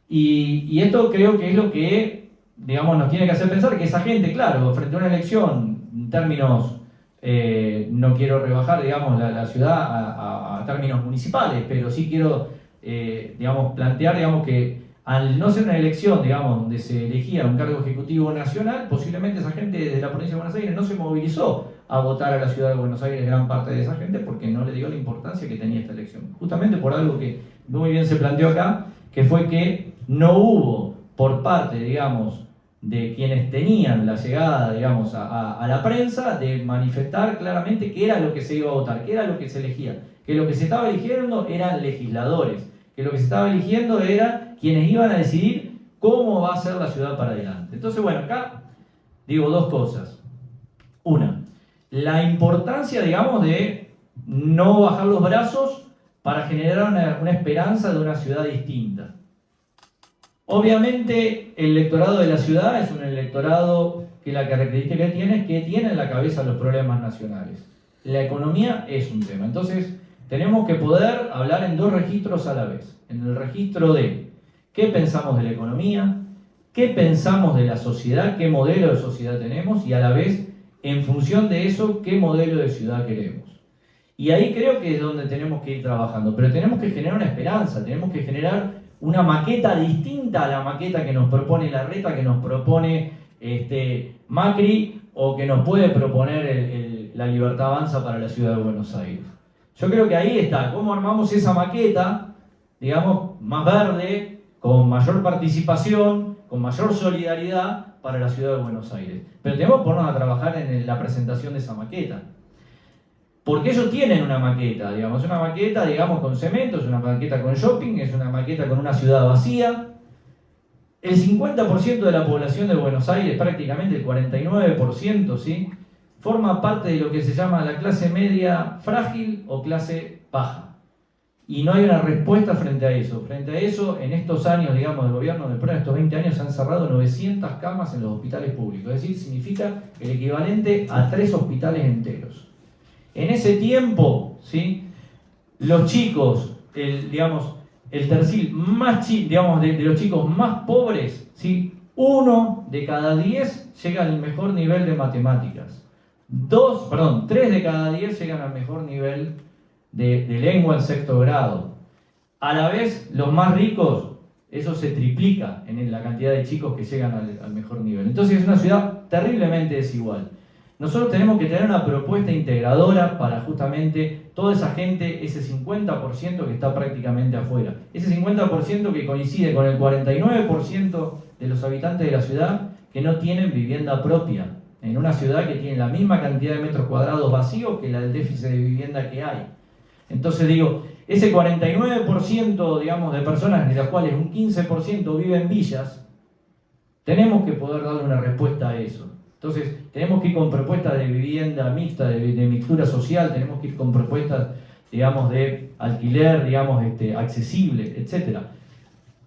Y esto creo que es lo que, digamos, nos tiene que hacer pensar que esa gente, claro, frente a una elección, en términos, no quiero rebajar, digamos, la ciudad a términos municipales, pero sí quiero, digamos, plantear, digamos, que al no ser una elección, digamos, donde se elegía un cargo ejecutivo nacional, posiblemente esa gente de la provincia de Buenos Aires no se movilizó a votar a la ciudad de Buenos Aires, gran parte de esa gente, porque no le dio la importancia que tenía esta elección. Justamente por algo que muy bien se planteó acá, que fue que no hubo por parte, digamos, de quienes tenían la llegada, digamos, a la prensa, de manifestar claramente qué era lo que se iba a votar, qué era lo que se elegía, que lo que se estaba eligiendo eran legisladores, que lo que se estaba eligiendo era quienes iban a decidir cómo va a ser la ciudad para adelante. Entonces, bueno, acá digo dos cosas. Una, la importancia, digamos, de no bajar los brazos para generar una esperanza de una ciudad distinta. Obviamente, el electorado de la ciudad es un electorado que la característica que tiene es que tiene en la cabeza los problemas nacionales. La economía es un tema. Entonces, tenemos que poder hablar en dos registros a la vez. En el registro de qué pensamos de la economía, qué pensamos de la sociedad, qué modelo de sociedad tenemos y a la vez, en función de eso, qué modelo de ciudad queremos. Y ahí creo que es donde tenemos que ir trabajando, pero tenemos que generar una esperanza, tenemos que generar una maqueta distinta a la maqueta que nos propone Larreta, que nos propone Macri o que nos puede proponer la Libertad Avanza para la ciudad de Buenos Aires. Yo creo que ahí está, cómo armamos esa maqueta, digamos, más verde, con mayor participación, con mayor solidaridad para la ciudad de Buenos Aires. Pero tenemos que ponernos a trabajar en la presentación de esa maqueta. Porque ellos tienen una maqueta, digamos, una maqueta, digamos, con cemento, es una maqueta con shopping, es una maqueta con una ciudad vacía. El 50% de la población de Buenos Aires, prácticamente el 49%, ¿sí?, forma parte de lo que se llama la clase media frágil o clase baja. Y no hay una respuesta frente a eso. Frente a eso, en estos años, digamos, del gobierno del PRO, en estos 20 años, se han cerrado 900 camas en los hospitales públicos. Es decir, significa el equivalente a 3 hospitales enteros. En ese tiempo, ¿sí?, los chicos, el tercil más digamos, de los chicos más pobres, ¿sí?, 1 de cada 10 llega al mejor nivel de matemáticas. 3 de cada 10 llegan al mejor nivel de lengua en 6º grado. A la vez, los más ricos, eso se triplica en la cantidad de chicos que llegan al mejor nivel. Entonces es una ciudad terriblemente desigual. Nosotros tenemos que tener una propuesta integradora para justamente toda esa gente, ese 50% que está prácticamente afuera. Ese 50% que coincide con el 49% de los habitantes de la ciudad que no tienen vivienda propia. En una ciudad que tiene la misma cantidad de metros cuadrados vacíos que el déficit de vivienda que hay. Entonces digo, ese 49%, digamos, de personas de las cuales un 15% vive en villas, tenemos que poder darle una respuesta a eso. Entonces, tenemos que ir con propuestas de vivienda mixta, de mixtura social, tenemos que ir con propuestas, digamos, de alquiler, digamos, accesible, etc.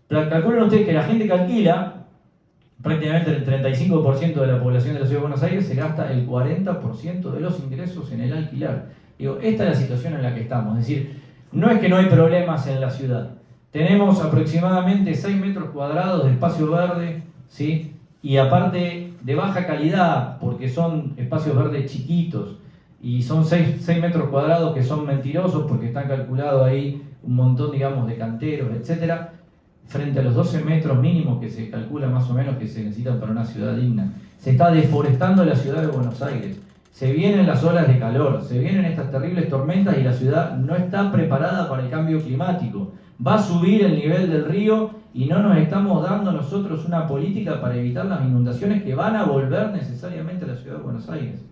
Calculen ustedes que la gente que alquila, prácticamente el 35% de la población de la Ciudad de Buenos Aires se gasta el 40% de los ingresos en el alquiler. Digo, esta es la situación en la que estamos. Es decir, no es que no hay problemas en la ciudad. Tenemos aproximadamente 6 metros cuadrados de espacio verde, ¿sí?, y aparte de baja calidad, porque son espacios verdes chiquitos, y son 6 metros cuadrados que son mentirosos porque están calculados ahí un montón, digamos, de canteros, etcétera, frente a los 12 metros mínimos que se calcula más o menos que se necesitan para una ciudad digna. Se está deforestando la ciudad de Buenos Aires. Se vienen las olas de calor, se vienen estas terribles tormentas y la ciudad no está preparada para el cambio climático. Va a subir el nivel del río y no nos estamos dando nosotros una política para evitar las inundaciones que van a volver necesariamente a la ciudad de Buenos Aires.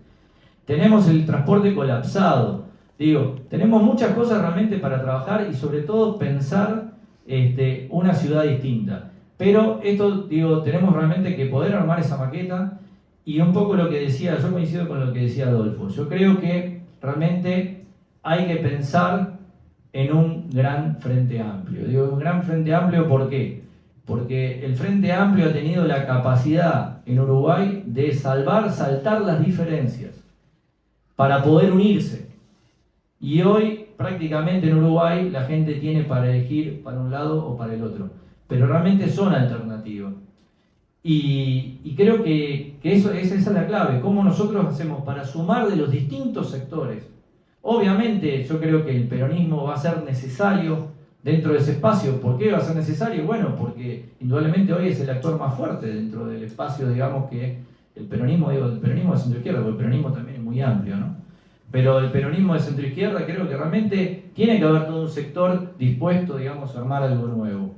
Tenemos el transporte colapsado. Digo, tenemos muchas cosas realmente para trabajar y sobre todo pensar una ciudad distinta. Pero esto, digo, tenemos realmente que poder armar esa maqueta y un poco lo que decía, yo coincido con lo que decía Adolfo. Yo creo que realmente hay que pensar en un gran frente amplio. Digo, un gran frente amplio, ¿por qué? Porque el Frente Amplio ha tenido la capacidad en Uruguay de saltar las diferencias para poder unirse. Y hoy prácticamente en Uruguay la gente tiene para elegir para un lado o para el otro. Pero realmente son alternativas. Y creo que esa es la clave. ¿Cómo nosotros hacemos para sumar de los distintos sectores? Obviamente yo creo que el peronismo va a ser necesario dentro de ese espacio. ¿Por qué va a ser necesario? Bueno, porque indudablemente hoy es el actor más fuerte dentro del espacio, digamos, que el peronismo, el peronismo de centro-izquierda, porque el peronismo también es muy amplio, ¿no? Pero el peronismo de centro-izquierda creo que realmente tiene que haber todo un sector dispuesto, digamos, a armar algo nuevo.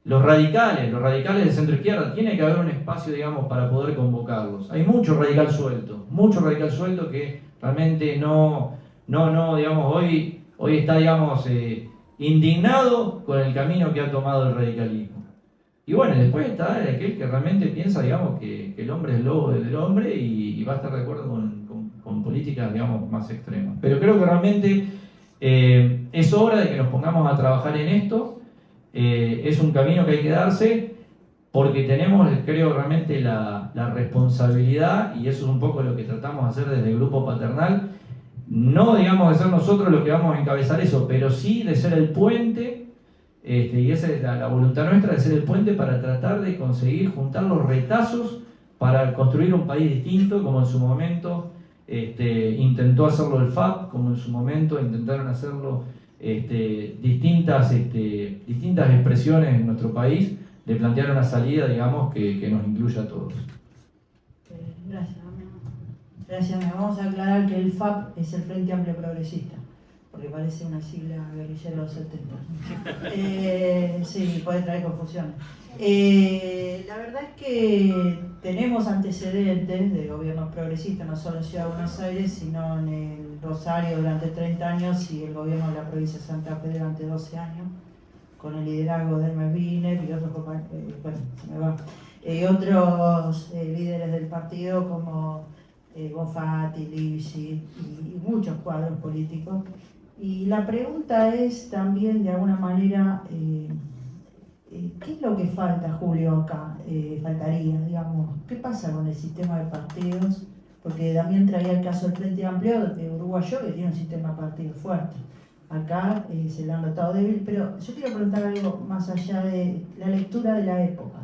Los radicales de centro-izquierda, tiene que haber un espacio, digamos, para poder convocarlos. Hay mucho radical suelto que realmente no, digamos, hoy está, digamos, indignado con el camino que ha tomado el radicalismo. Y bueno, después está aquel que realmente piensa, digamos, que el hombre es lobo del hombre y va a estar de acuerdo con políticas, digamos, más extremas. Pero creo que realmente es hora de que nos pongamos a trabajar en esto. Es un camino que hay que darse porque tenemos, creo, realmente la responsabilidad, y eso es un poco lo que tratamos de hacer desde el Grupo Paternal, no digamos de ser nosotros los que vamos a encabezar eso, pero sí de ser el puente, y esa es la voluntad nuestra, de ser el puente para tratar de conseguir juntar los retazos para construir un país distinto, como en su momento intentó hacerlo el FAP, como en su momento intentaron hacerlo distintas expresiones en nuestro país, de plantear una salida, digamos, que nos incluya a todos. Gracias. Gracias. Vamos a aclarar que el FAP es el Frente Amplio Progresista, porque parece una sigla guerrillera de los 70. Sí, puede traer confusiones. La verdad es que tenemos antecedentes de gobiernos progresistas, no solo en Ciudad de Buenos Aires, sino en el Rosario durante 30 años y el gobierno de la provincia de Santa Fe durante 12 años, con el liderazgo de Hermes Wiener y otros, otros líderes del partido como Bonfatti, Livisi y muchos cuadros políticos. Y la pregunta es también, de alguna manera, ¿qué es lo que falta, Julio, acá? Faltaría, digamos, ¿qué pasa con el sistema de partidos? Porque Damián traía el caso del Frente Amplio de uruguayo, que tiene un sistema de partidos fuerte. Acá se le han notado débil, pero yo quiero preguntar algo más allá de la lectura de la época.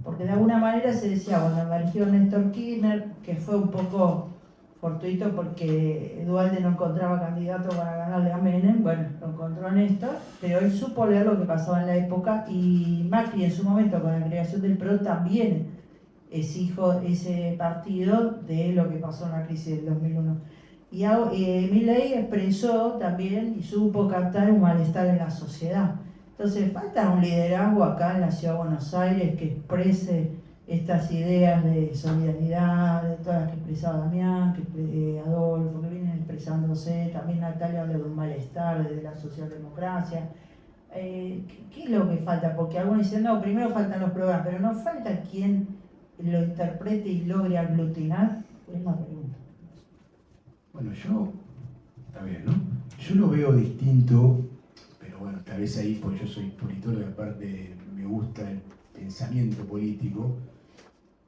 Porque de alguna manera se decía, bueno, emergió Néstor Kirchner, que fue un poco fortuito porque Duhalde no encontraba candidato para ganarle a Menem, bueno, lo encontró a Néstor, pero él supo leer lo que pasaba en la época y Macri en su momento con la creación del PRO también es hijo ese partido de lo que pasó en la crisis del 2001. Y Milei expresó también y supo captar un malestar en la sociedad. Entonces falta un liderazgo acá en la Ciudad de Buenos Aires que exprese estas ideas de solidaridad, de todas las que expresaba Damián, que Adolfo, que vienen expresándose, también Natalia habla de un malestar de la socialdemocracia. ¿Qué es lo que falta? Porque algunos dicen, no, primero faltan los programas, pero no falta quien lo interprete y logre aglutinar. Es la pregunta. Bueno, está bien, ¿no? Yo lo veo distinto, pero bueno, tal vez ahí, pues yo soy politólogo y aparte me gusta el pensamiento político,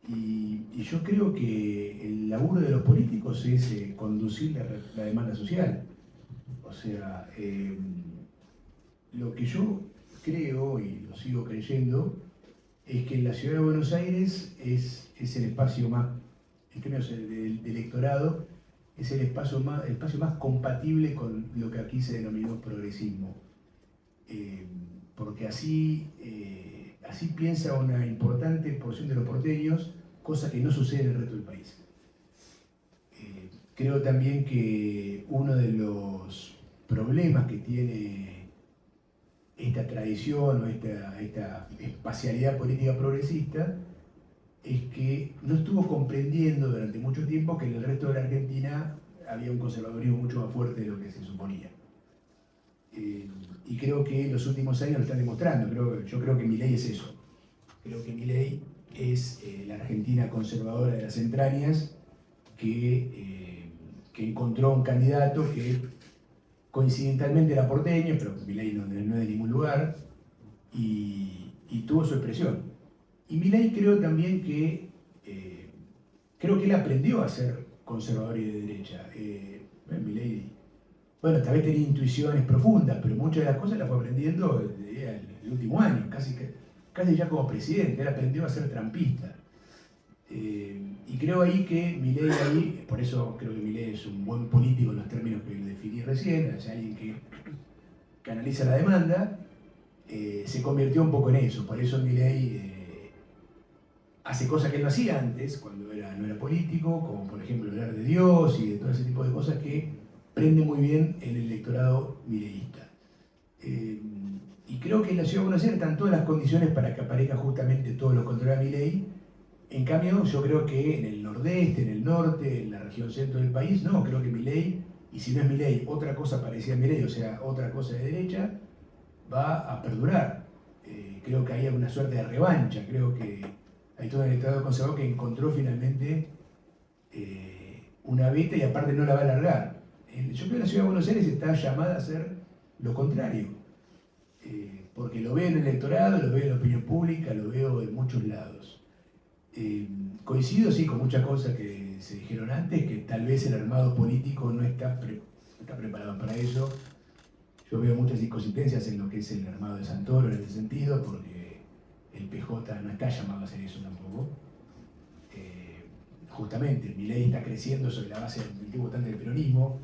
y yo creo que el laburo de los políticos es conducir la demanda social. O sea, lo que yo creo, y lo sigo creyendo, es que la Ciudad de Buenos Aires es el espacio más, en términos del electorado, es el espacio más compatible con lo que aquí se denominó progresismo. Porque así piensa una importante porción de los porteños, cosa que no sucede en el resto del país. Creo también que uno de los problemas que tiene esta tradición o esta espacialidad política progresista es que no estuvo comprendiendo durante mucho tiempo que en el resto de la Argentina había un conservadurismo mucho más fuerte de lo que se suponía. Y creo que en los últimos años lo están demostrando. Yo creo que Milei es eso. Creo que Milei es la Argentina conservadora de las entrañas que encontró un candidato que coincidentalmente era porteño, pero Milei no es de ningún lugar, y tuvo su expresión. Y Milei creo también que él aprendió a ser conservador y de derecha. Milei, bueno, tal vez tenía intuiciones profundas, pero muchas de las cosas las fue aprendiendo el último año, casi ya como presidente. Él aprendió a ser trampista. Y creo ahí que Milei, por eso creo que Milei es un buen político en los términos que definí recién, es alguien que analiza la demanda, se convirtió un poco en eso. Por eso Milei hace cosas que él no hacía antes, cuando no era político, como por ejemplo hablar de Dios y de todo ese tipo de cosas que prende muy bien el electorado mileísta. Y creo que en la Ciudad de Buenos Aires están todas las condiciones para que aparezca justamente todo lo contrario a Milei. En cambio, yo creo que en el nordeste, en el norte, en la región centro del país, no, creo que Milei, y si no es Milei, otra cosa parecida a Milei, o sea, otra cosa de derecha, va a perdurar. Creo que hay una suerte de revancha, creo que hay todo el electorado conservador que encontró finalmente una beta y aparte no la va a alargar. Yo creo que la Ciudad de Buenos Aires está llamada a hacer lo contrario, porque lo veo en el electorado, lo veo en la opinión pública, lo veo en muchos lados. Coincido, sí, con muchas cosas que se dijeron antes, que tal vez el armado político no está preparado para eso. Yo veo muchas inconsistencias en lo que es el armado de Santoro en ese sentido, porque el PJ no está llamado a hacer eso tampoco. Justamente, Milei está creciendo sobre la base del votante del peronismo,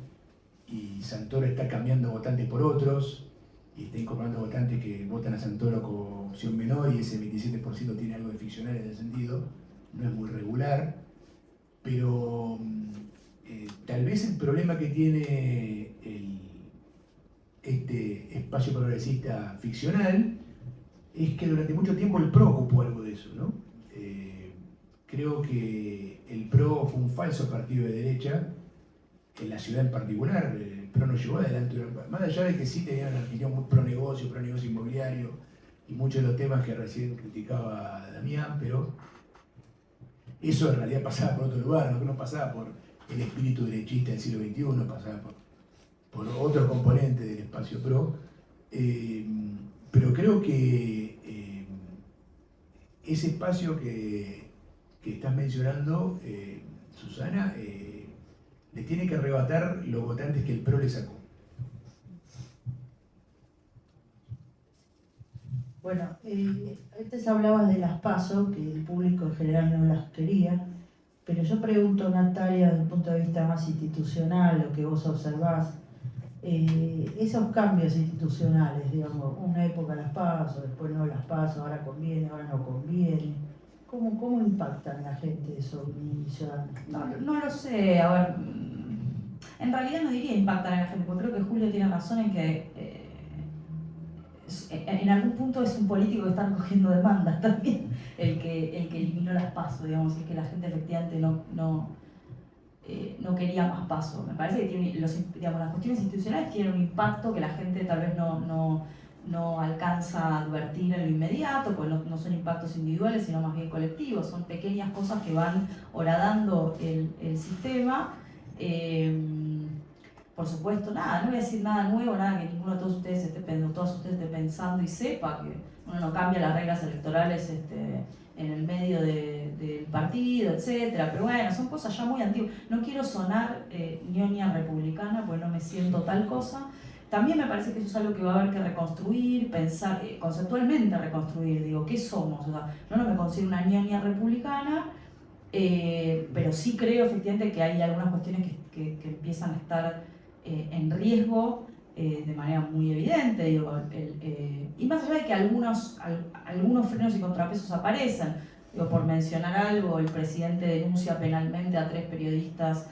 y Santoro está cambiando votantes por otros, y está incorporando votantes que votan a Santoro con opción menor, y ese 27% tiene algo de ficcional en ese sentido, no es muy regular, pero tal vez el problema que tiene este espacio progresista ficcional es que durante mucho tiempo el PRO ocupó algo de eso, ¿no? Creo que el PRO fue un falso partido de derecha, en la ciudad en particular. El PRO no llevó adelante, más allá de que sí tenía una opinión muy pro negocio inmobiliario y muchos de los temas que recién criticaba Damián, pero eso en realidad pasaba por otro lugar, no pasaba por el espíritu derechista del siglo XXI, pasaba por otro componente del espacio PRO. Pero creo que ese espacio que estás mencionando, Susana, le tiene que arrebatar los votantes que el PRO le sacó. Bueno, antes hablabas de las PASO, que el público en general no las quería, pero yo pregunto, Natalia, desde un punto de vista más institucional, lo que vos observás, esos cambios institucionales, digamos, una época las PASO, después no las PASO, ahora conviene, ahora no conviene. ¿Cómo impactan a la gente eso, mi ciudadano? No lo sé, a ver, en realidad no diría impactar a la gente, porque creo que Julio tiene razón en que en algún punto es un político que está recogiendo demandas también, el que eliminó las PASO, digamos, y es que la gente efectivamente no quería más PASO. Me parece que tiene, las cuestiones institucionales tienen un impacto que la gente tal vez no alcanza a advertir en lo inmediato, pues no son impactos individuales, sino más bien colectivos, son pequeñas cosas que van horadando el sistema. Por supuesto, no voy a decir nada nuevo, nada que ninguno de todos ustedes esté pensando y sepa, que uno no cambia las reglas electorales en el medio del partido, etcétera, pero bueno, son cosas ya muy antiguas. No quiero sonar ñoña republicana, porque no me siento tal cosa. También me parece que eso es algo que va a haber que reconstruir, pensar, conceptualmente reconstruir, digo, ¿qué somos? O sea, no me considero una ñoña republicana, pero sí creo efectivamente que hay algunas cuestiones que empiezan a estar en riesgo de manera muy evidente, digo, y más allá de que algunos frenos y contrapesos aparecen, digo, por mencionar algo, el presidente denuncia penalmente a 3 periodistas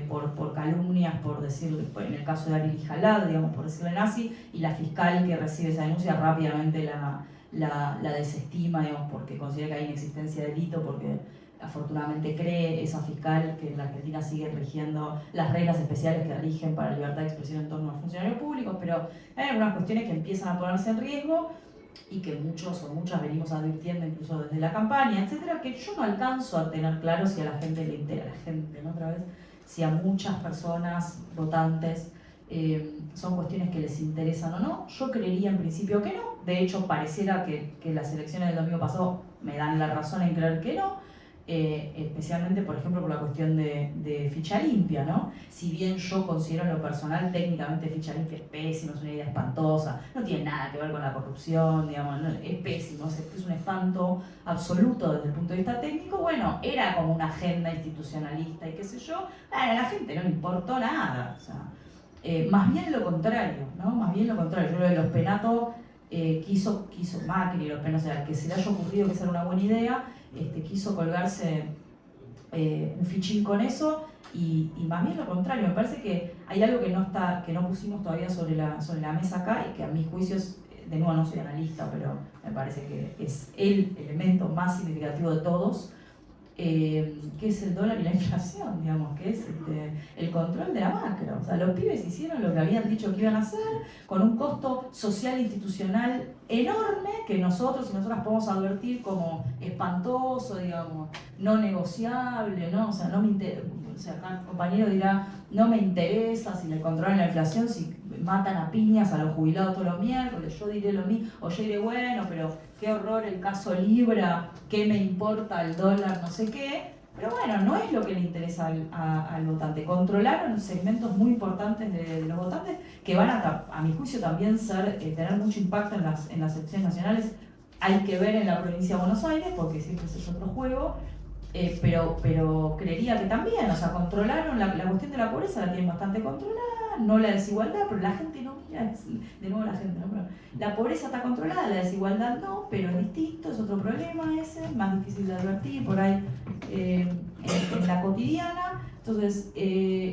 por calumnias, por decir, en el caso de Ariel Jalad, digamos, por decirle nazi, y la fiscal que recibe esa denuncia rápidamente la desestima, digamos, porque considera que hay inexistencia de delito, porque afortunadamente cree esa fiscal que en la Argentina sigue rigiendo las reglas especiales que rigen para la libertad de expresión en torno a los funcionarios públicos, pero hay algunas cuestiones que empiezan a ponerse en riesgo y que muchos o muchas venimos advirtiendo incluso desde la campaña, etcétera, que yo no alcanzo a tener claro si a la gente le interesa, ¿no? Otra vez, si a muchas personas, votantes, son cuestiones que les interesan o no. Yo creería en principio que no, de hecho pareciera que las elecciones del domingo pasado me dan la razón en creer que no. Especialmente, por ejemplo, por la cuestión de ficha limpia, ¿no? Si bien yo considero en lo personal técnicamente ficha limpia es pésimo, es una idea espantosa, no tiene nada que ver con la corrupción, digamos, es pésimo, es un espanto absoluto desde el punto de vista técnico. Bueno, era como una agenda institucionalista y qué sé yo, a la gente no le importó nada, o sea, más bien lo contrario, ¿no? Más bien lo contrario. Yo lo de los penatos quiso Macri, los penatos, o sea, que se le haya ocurrido que esa era una buena idea, quiso colgarse un fichín con eso y más bien lo contrario. Me parece que hay algo que no pusimos todavía sobre la mesa acá y que a mis juicios, de nuevo no soy analista, pero me parece que es el elemento más significativo de todos, que es el dólar y la inflación, digamos, que es el control de la macro. O sea, los pibes hicieron lo que habían dicho que iban a hacer, con un costo social e institucional enorme, que nosotros y nosotras podemos advertir como espantoso, digamos, no negociable, ¿no? O sea, acá el compañero dirá, no me interesa si le controlan la inflación, si matan a piñas a los jubilados todos los miércoles, yo diré lo mismo, o yo diré, bueno, pero qué horror el caso Libra, qué me importa el dólar, no sé qué. Pero bueno, no es lo que le interesa al votante. Controlaron segmentos muy importantes de los votantes que van a mi juicio también tener mucho impacto en las elecciones nacionales. Hay que ver en la provincia de Buenos Aires, porque siempre ese es otro juego, pero creería que también, o sea, controlaron la cuestión de la pobreza, la tienen bastante controlada, no la desigualdad, pero la gente no mira, de nuevo la gente, ¿no? Pero la pobreza está controlada, la desigualdad no, pero es distinto, es otro problema ese, más difícil de advertir por ahí en la cotidiana. Entonces,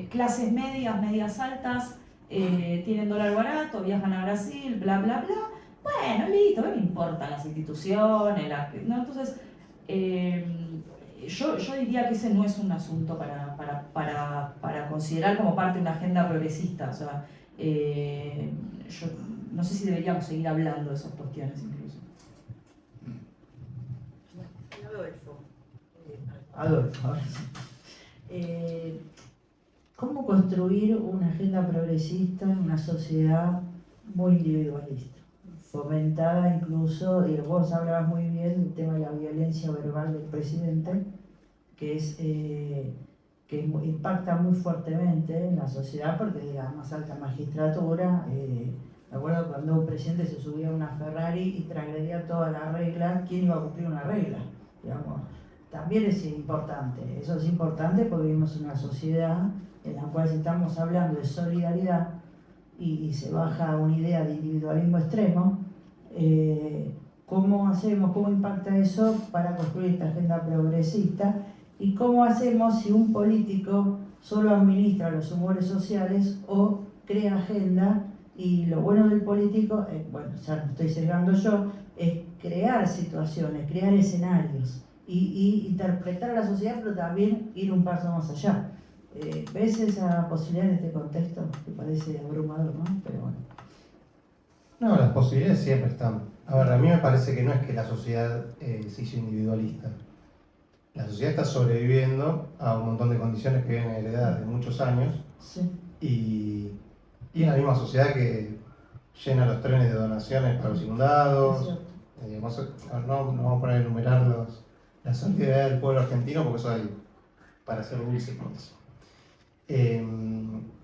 clases medias altas, tienen dólar barato, viajan a Brasil, bla, bla, bla. Bueno, listo, ¿qué me importan las instituciones? ¿No? Entonces, yo diría que ese no es un asunto para considerar como parte de una agenda progresista. O sea, yo no sé si deberíamos seguir hablando de esas cuestiones incluso. Adolfo. ¿Cómo construir una agenda progresista en una sociedad muy individualista? Fomentada incluso, y vos hablabas muy bien del tema de la violencia verbal del presidente, que impacta muy fuertemente en la sociedad porque de la más alta magistratura, me acuerdo cuando un presidente se subía a una Ferrari y transgredía todas las reglas, ¿quién iba a cumplir una regla? Digamos, también es importante, eso es importante porque vivimos en una sociedad en la cual si estamos hablando de solidaridad y se baja a una idea de individualismo extremo, ¿cómo hacemos, cómo impacta eso para construir esta agenda progresista? ¿Y cómo hacemos si un político solo administra los humores sociales o crea agenda? Y lo bueno del político, bueno, ya me estoy sesgando yo, es crear situaciones, crear escenarios y interpretar a la sociedad, pero también ir un paso más allá. ¿Ves esa posibilidad en este contexto? Que parece abrumador, ¿no? Pero bueno. No, las posibilidades siempre están. A ver, a mí me parece que no es que la sociedad se hizo individualista. La sociedad está sobreviviendo a un montón de condiciones que vienen heredadas de muchos años. Sí. Y es la misma sociedad que llena los trenes de donaciones para los inundados. No vamos a poner a enumerar la solidaridad del pueblo argentino porque eso hay para hacer dulce con eso.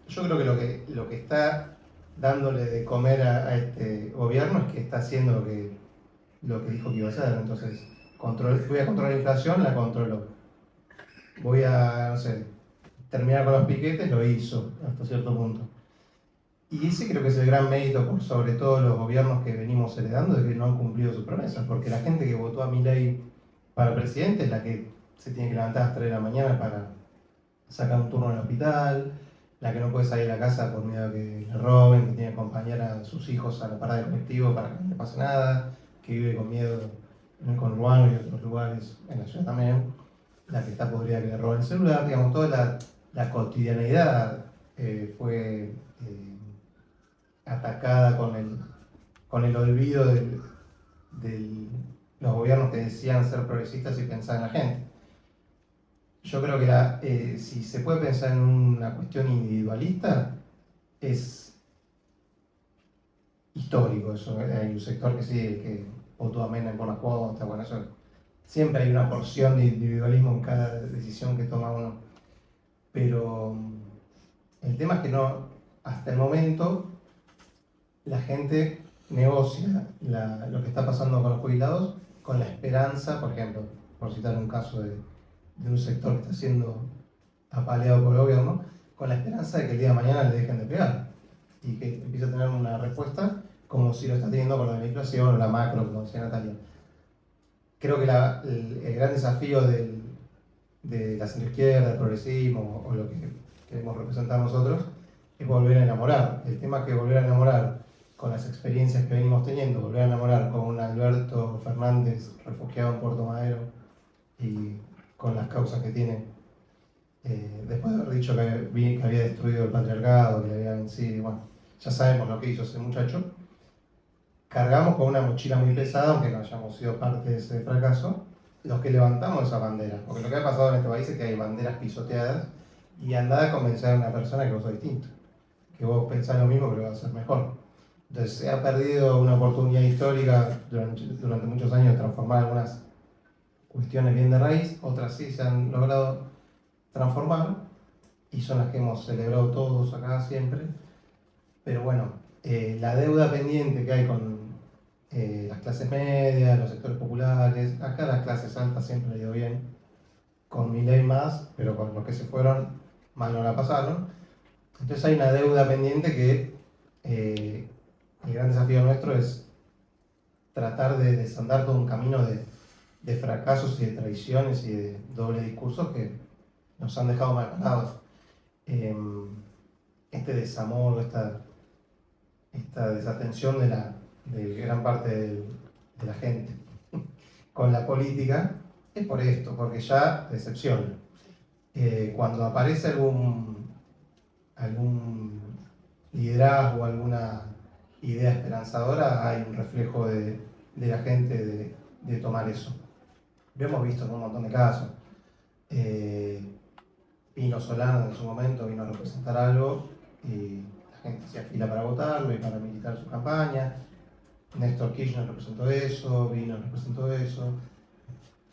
Yo creo que lo que está dándole de comer a este gobierno es que está haciendo lo que dijo que iba a hacer. Entonces, voy a controlar la inflación, la controló. Voy a, no sé, terminar con los piquetes, lo hizo hasta cierto punto. Y ese creo que es el gran mérito por sobre todo los gobiernos que venimos heredando, de que no han cumplido sus promesas, porque la gente que votó a Milei para presidente es la que se tiene que levantar a las 3 de la mañana para sacar un turno en el hospital, la que no puede salir a la casa por miedo a que le roben, que tiene que acompañar a sus hijos a la parada de colectivo para que no le pase nada, que vive con miedo en el conurbano y otros lugares, en la ciudad también, la que está podrida que le roben el celular, digamos, toda la cotidianeidad fue atacada con el olvido de los gobiernos que decían ser progresistas y pensar en la gente. Yo creo que si se puede pensar en una cuestión individualista, es histórico eso. Hay un sector que sí, que votó a Menem por la cuota, bueno, eso, siempre hay una porción de individualismo en cada decisión que toma uno. Pero el tema es que no, hasta el momento, la gente negocia lo que está pasando con los jubilados con la esperanza, por ejemplo, por citar un caso de un sector que está siendo apaleado por el gobierno, con la esperanza de que el día de mañana le dejen de pegar y que empiece a tener una respuesta como si lo está teniendo con la inflación o la macro, como decía Natalia. Creo que el gran desafío de la centroizquierda, del progresismo o lo que queremos representar nosotros es volver a enamorar. El tema es que volver a enamorar con las experiencias que venimos teniendo, volver a enamorar con un Alberto Fernández refugiado en Puerto Madero y con las causas que tiene, después de haber dicho que había destruido el patriarcado, que le había vencido, bueno, ya sabemos lo que hizo ese muchacho. Cargamos con una mochila muy pesada, aunque no hayamos sido parte de ese fracaso, los que levantamos esa bandera. Porque lo que ha pasado en este país es que hay banderas pisoteadas y andá a convencer a una persona que vos sos distinto. que vos pensás lo mismo, pero va a ser mejor. Entonces se ha perdido una oportunidad histórica durante muchos años de transformar algunas cuestiones bien de raíz, otras sí se han logrado transformar y son las que hemos celebrado todos acá siempre. Pero bueno, la deuda pendiente que hay con las clases medias, los sectores populares, acá las clases altas siempre ha ido bien, con Milei más, pero con los que se fueron mal no la pasaron. Entonces hay una deuda pendiente que el gran desafío nuestro es tratar de desandar todo un camino de fracasos y de traiciones y de doble discursos que nos han dejado mal parados. Este desamor, esta desatención de gran parte de la gente con la política es por esto, porque ya decepciona. Cuando aparece algún liderazgo, alguna idea esperanzadora, hay un reflejo de la gente de tomar eso. Lo hemos visto en un montón de casos. Pino Solano en su momento vino a representar algo y la gente hacía fila para votarlo y para militar su campaña. Néstor Kirchner representó eso, Vino representó eso.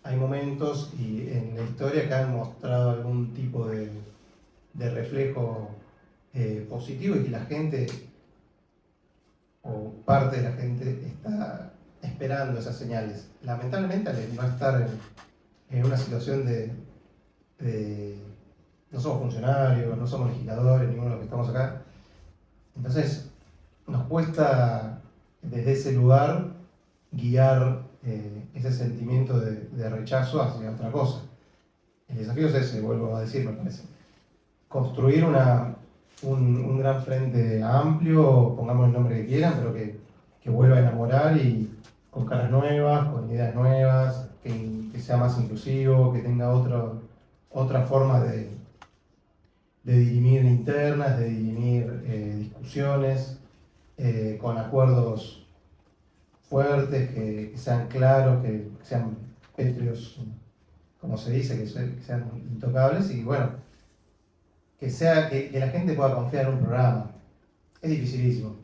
Hay momentos y en la historia que han mostrado algún tipo de reflejo positivo y que la gente, o parte de la gente, está esperando esas señales. Lamentablemente, al no estar en una situación no somos funcionarios, no somos legisladores, ninguno de los que estamos acá, entonces nos cuesta desde ese lugar guiar ese sentimiento de rechazo hacia otra cosa. El desafío es ese, vuelvo a decir, me parece. Construir un gran frente amplio, pongamos el nombre que quieran, pero que vuelva a enamorar y con caras nuevas, con ideas nuevas, que sea más inclusivo, que tenga otra forma de dirimir internas, de dirimir discusiones, con acuerdos fuertes, que sean claros, que sean pétreos, como se dice, que sean intocables y bueno, que la gente pueda confiar en un programa. Es dificilísimo,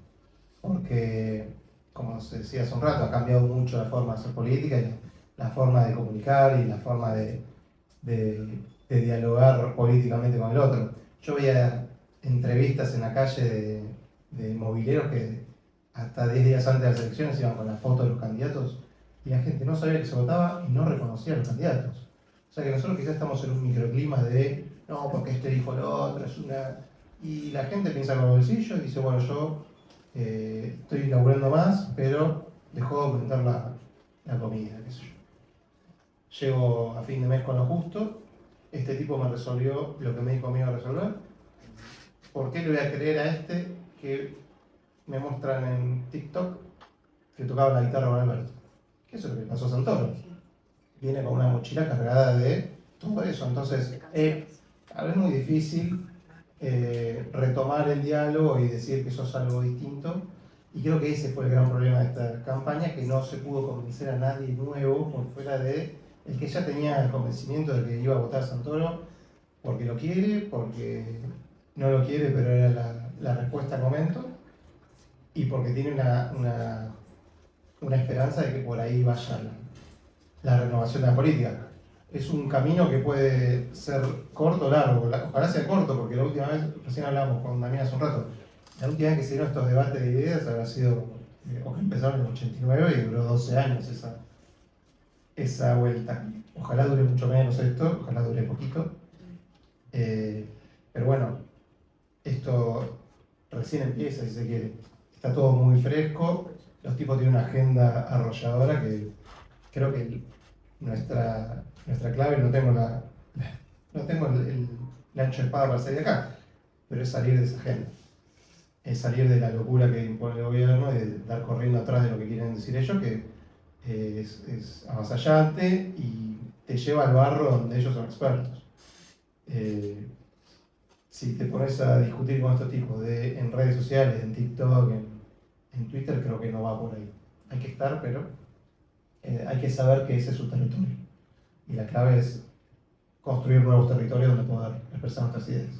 porque, como se decía hace un rato, ha cambiado mucho la forma de hacer política y la forma de comunicar y la forma de dialogar políticamente con el otro. Yo veía entrevistas en la calle de mobileros que hasta 10 días antes de las elecciones iban con la foto de los candidatos y la gente no sabía que se votaba y no reconocía a los candidatos. O sea que nosotros quizás estamos en un microclima de no, porque este dijo lo otro, y la gente piensa con el bolsillo y dice, bueno, yo estoy laburando más, pero dejó de aumentar la comida, qué sé yo. Llego a fin de mes con lo justo, este tipo me resolvió lo que me dijo que me iba a resolver. ¿Por qué le voy a creer a este que me muestran en TikTok que tocaba la guitarra con Alberto? ¿Qué es lo que le pasó a Santoro? Viene con una mochila cargada de todo eso, entonces ahora es muy difícil retomar el diálogo y decir que eso es algo distinto. Y creo que ese fue el gran problema de esta campaña, que no se pudo convencer a nadie nuevo por fuera de el que ya tenía el convencimiento de que iba a votar Santoro porque lo quiere, porque no lo quiere, pero era la respuesta al momento, y porque tiene una esperanza de que por ahí vaya la renovación de la política. Es un camino que puede ser corto o largo, ojalá sea corto, porque la última vez, recién hablamos con Damián hace un rato, la última vez que se dieron estos debates de ideas habrá sido, o que empezaron en el 89 y duró 12 años esa vuelta. Ojalá dure mucho menos esto, ojalá dure poquito. Pero bueno, esto recién empieza, si se quiere. Está todo muy fresco, los tipos tienen una agenda arrolladora que creo que nuestra clave, no tengo el ancho de espada para salir de acá, pero es salir de esa agenda. Es salir de la locura que impone el gobierno y de dar corriendo atrás de lo que quieren decir ellos, que es avasallante y te lleva al barro donde ellos son expertos. Si te pones a discutir con estos tipos en redes sociales, en TikTok, en Twitter, creo que no va por ahí. Hay que estar, pero hay que saber que ese es su territorio. Y la clave es construir nuevos territorios donde poder expresar nuestras ideas.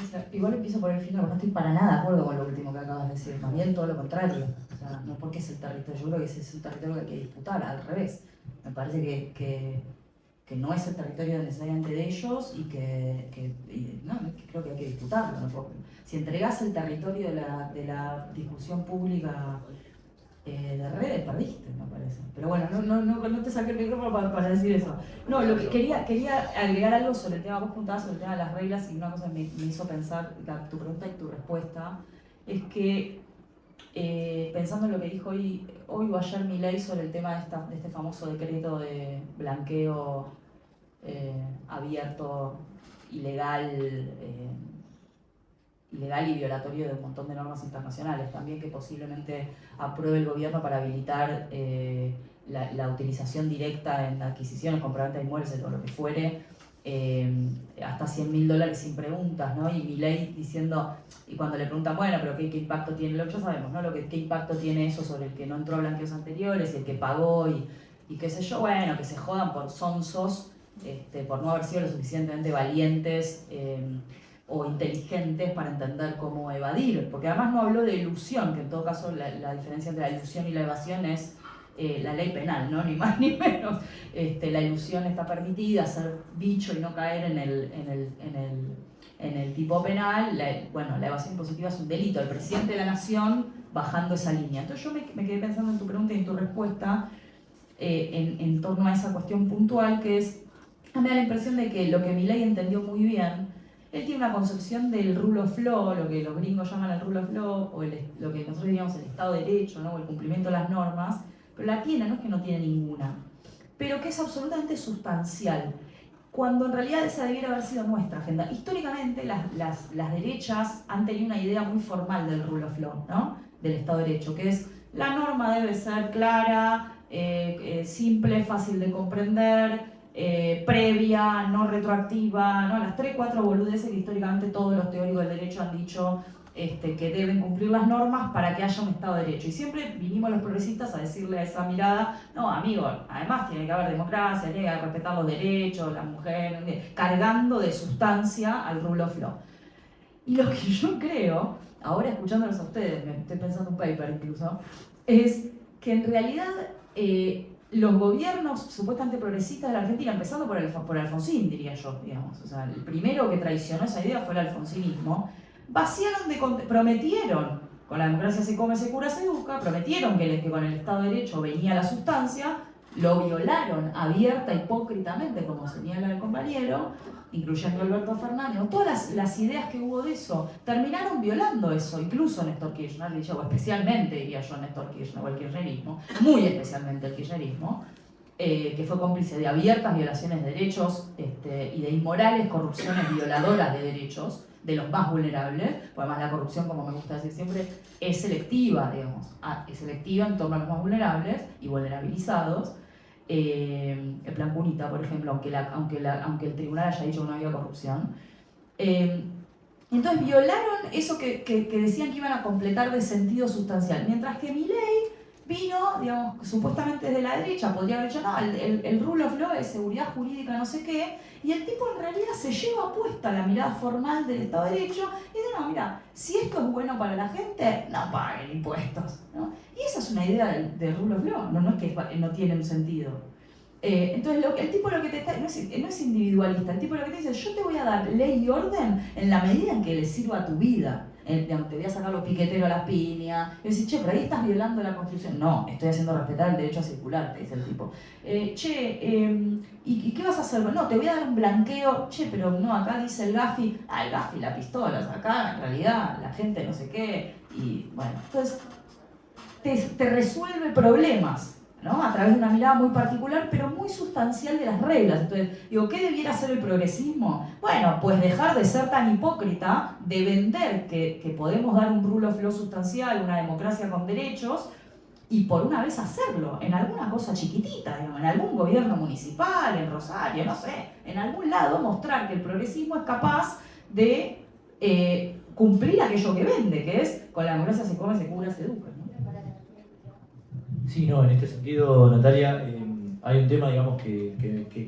experiencia, igual empiezo por el final, porque no estoy para nada de acuerdo con lo último que acabas de decir, más bien todo lo contrario. O sea, no porque es el territorio, yo creo que ese es un territorio que hay que disputar, al revés. Me parece que no es el territorio necesariamente de ellos y que creo que hay que disputarlo. ¿No? Porque si entregás el territorio de la discusión pública de redes, perdiste, me parece. Pero bueno, no te saqué el micrófono para decir eso. No, lo que quería agregar algo sobre el tema, vos preguntabas sobre el tema de las reglas y una cosa me hizo pensar, tu pregunta y tu respuesta, es que pensando en lo que dijo hoy o ayer Milei sobre el tema de este famoso decreto de blanqueo abierto, ilegal y violatorio de un montón de normas internacionales, también que posiblemente apruebe el gobierno para habilitar la utilización directa en adquisiciones, compraventa de inmuebles o lo que fuere, hasta $100.000 sin preguntas, ¿no? Y Milei diciendo, y cuando le preguntan, bueno, pero ¿qué impacto tiene? Ya sabemos, ¿no? ¿Qué impacto tiene eso sobre el que no entró a blanqueos anteriores y el que pagó y qué sé yo? Bueno, que se jodan por sonsos, por no haber sido lo suficientemente valientes o inteligentes para entender cómo evadir, porque además no habló de ilusión, que en todo caso la diferencia entre la ilusión y la evasión es la ley penal, ¿no? Ni más ni menos. La ilusión está permitida, ser bicho y no caer en el tipo penal. La evasión impositiva es un delito. El presidente de la nación bajando esa línea. Entonces yo me quedé pensando en tu pregunta y en tu respuesta en torno a esa cuestión puntual, que es, me da la impresión de que lo que Milei entendió muy bien, él tiene una concepción del rule of law, lo que los gringos llaman el rule of law, o lo que nosotros diríamos el Estado de Derecho, ¿no? O el cumplimiento de las normas, pero la tiene, no es que no tiene ninguna, pero que es absolutamente sustancial, cuando en realidad esa debiera haber sido nuestra agenda. Históricamente las derechas han tenido una idea muy formal del rule of law, ¿no? Del Estado de Derecho, que es la norma debe ser clara, simple, fácil de comprender, previa, no retroactiva, ¿no? Las 3-4 boludeces que históricamente todos los teóricos del derecho han dicho que deben cumplir las normas para que haya un Estado de Derecho. Y siempre vinimos los progresistas a decirle a esa mirada, no, amigo, además tiene que haber democracia, tiene que respetar los derechos, la mujer, cargando de sustancia al rule of law. Y lo que yo creo, ahora escuchándolos a ustedes, me estoy pensando un paper incluso, es que en realidad los gobiernos supuestamente progresistas de la Argentina, empezando por Alfonsín, diría yo, digamos, o sea, el primero que traicionó esa idea fue el alfonsinismo, prometieron, con la democracia se come, se cura, se educa, prometieron que con el Estado de Derecho venía la sustancia, lo violaron abierta, hipócritamente, como señala el compañero, incluyendo Alberto Fernández, todas las ideas que hubo de eso, terminaron violando eso, incluso Néstor Kirchner, o especialmente diría yo Néstor Kirchner o el kirchnerismo, muy especialmente el kirchnerismo, que fue cómplice de abiertas violaciones de derechos y de inmorales corrupciones violadoras de derechos de los más vulnerables, porque además la corrupción, como me gusta decir siempre, es selectiva, digamos, es selectiva en torno a los más vulnerables y vulnerabilizados. El plan Cunita, por ejemplo, aunque el tribunal haya dicho que no había corrupción. Entonces violaron eso que decían que iban a completar de sentido sustancial, mientras que Milei vino, digamos, supuestamente desde la derecha, podría haber dicho, no, el rule of law es seguridad jurídica, no sé qué, y el tipo en realidad se lleva puesta la mirada formal del Estado de Derecho y dice, no, mira, si esto es bueno para la gente, no paguen impuestos, ¿no? Y esa es una idea del rule of law, no es que no tiene un sentido. Entonces el tipo lo que te está, no es individualista, el tipo lo que te dice, yo te voy a dar ley y orden en la medida en que le sirva a tu vida. Digamos, te voy a sacar los piqueteros a las piñas, y decís, che, pero ahí estás violando la Constitución. No, estoy haciendo respetar el derecho a circular, te dice el tipo. ¿Y qué vas a hacer? No, te voy a dar un blanqueo. Che, pero no, acá dice el Gafi, el Gafi, la pistola, acá en realidad la gente no sé qué. Y bueno, entonces te resuelve problemas, ¿no? A través de una mirada muy particular, pero muy sustancial de las reglas. Entonces, digo, ¿qué debiera hacer el progresismo? Bueno, pues dejar de ser tan hipócrita, de vender que podemos dar un rule of law sustancial, una democracia con derechos, y por una vez hacerlo, en alguna cosa chiquitita, digamos, en algún gobierno municipal, en Rosario, no sé, en algún lado, mostrar que el progresismo es capaz de cumplir aquello que vende, que es con la democracia se come, se cura, se educa, ¿no? Sí, no, en este sentido, Natalia, hay un tema, digamos, que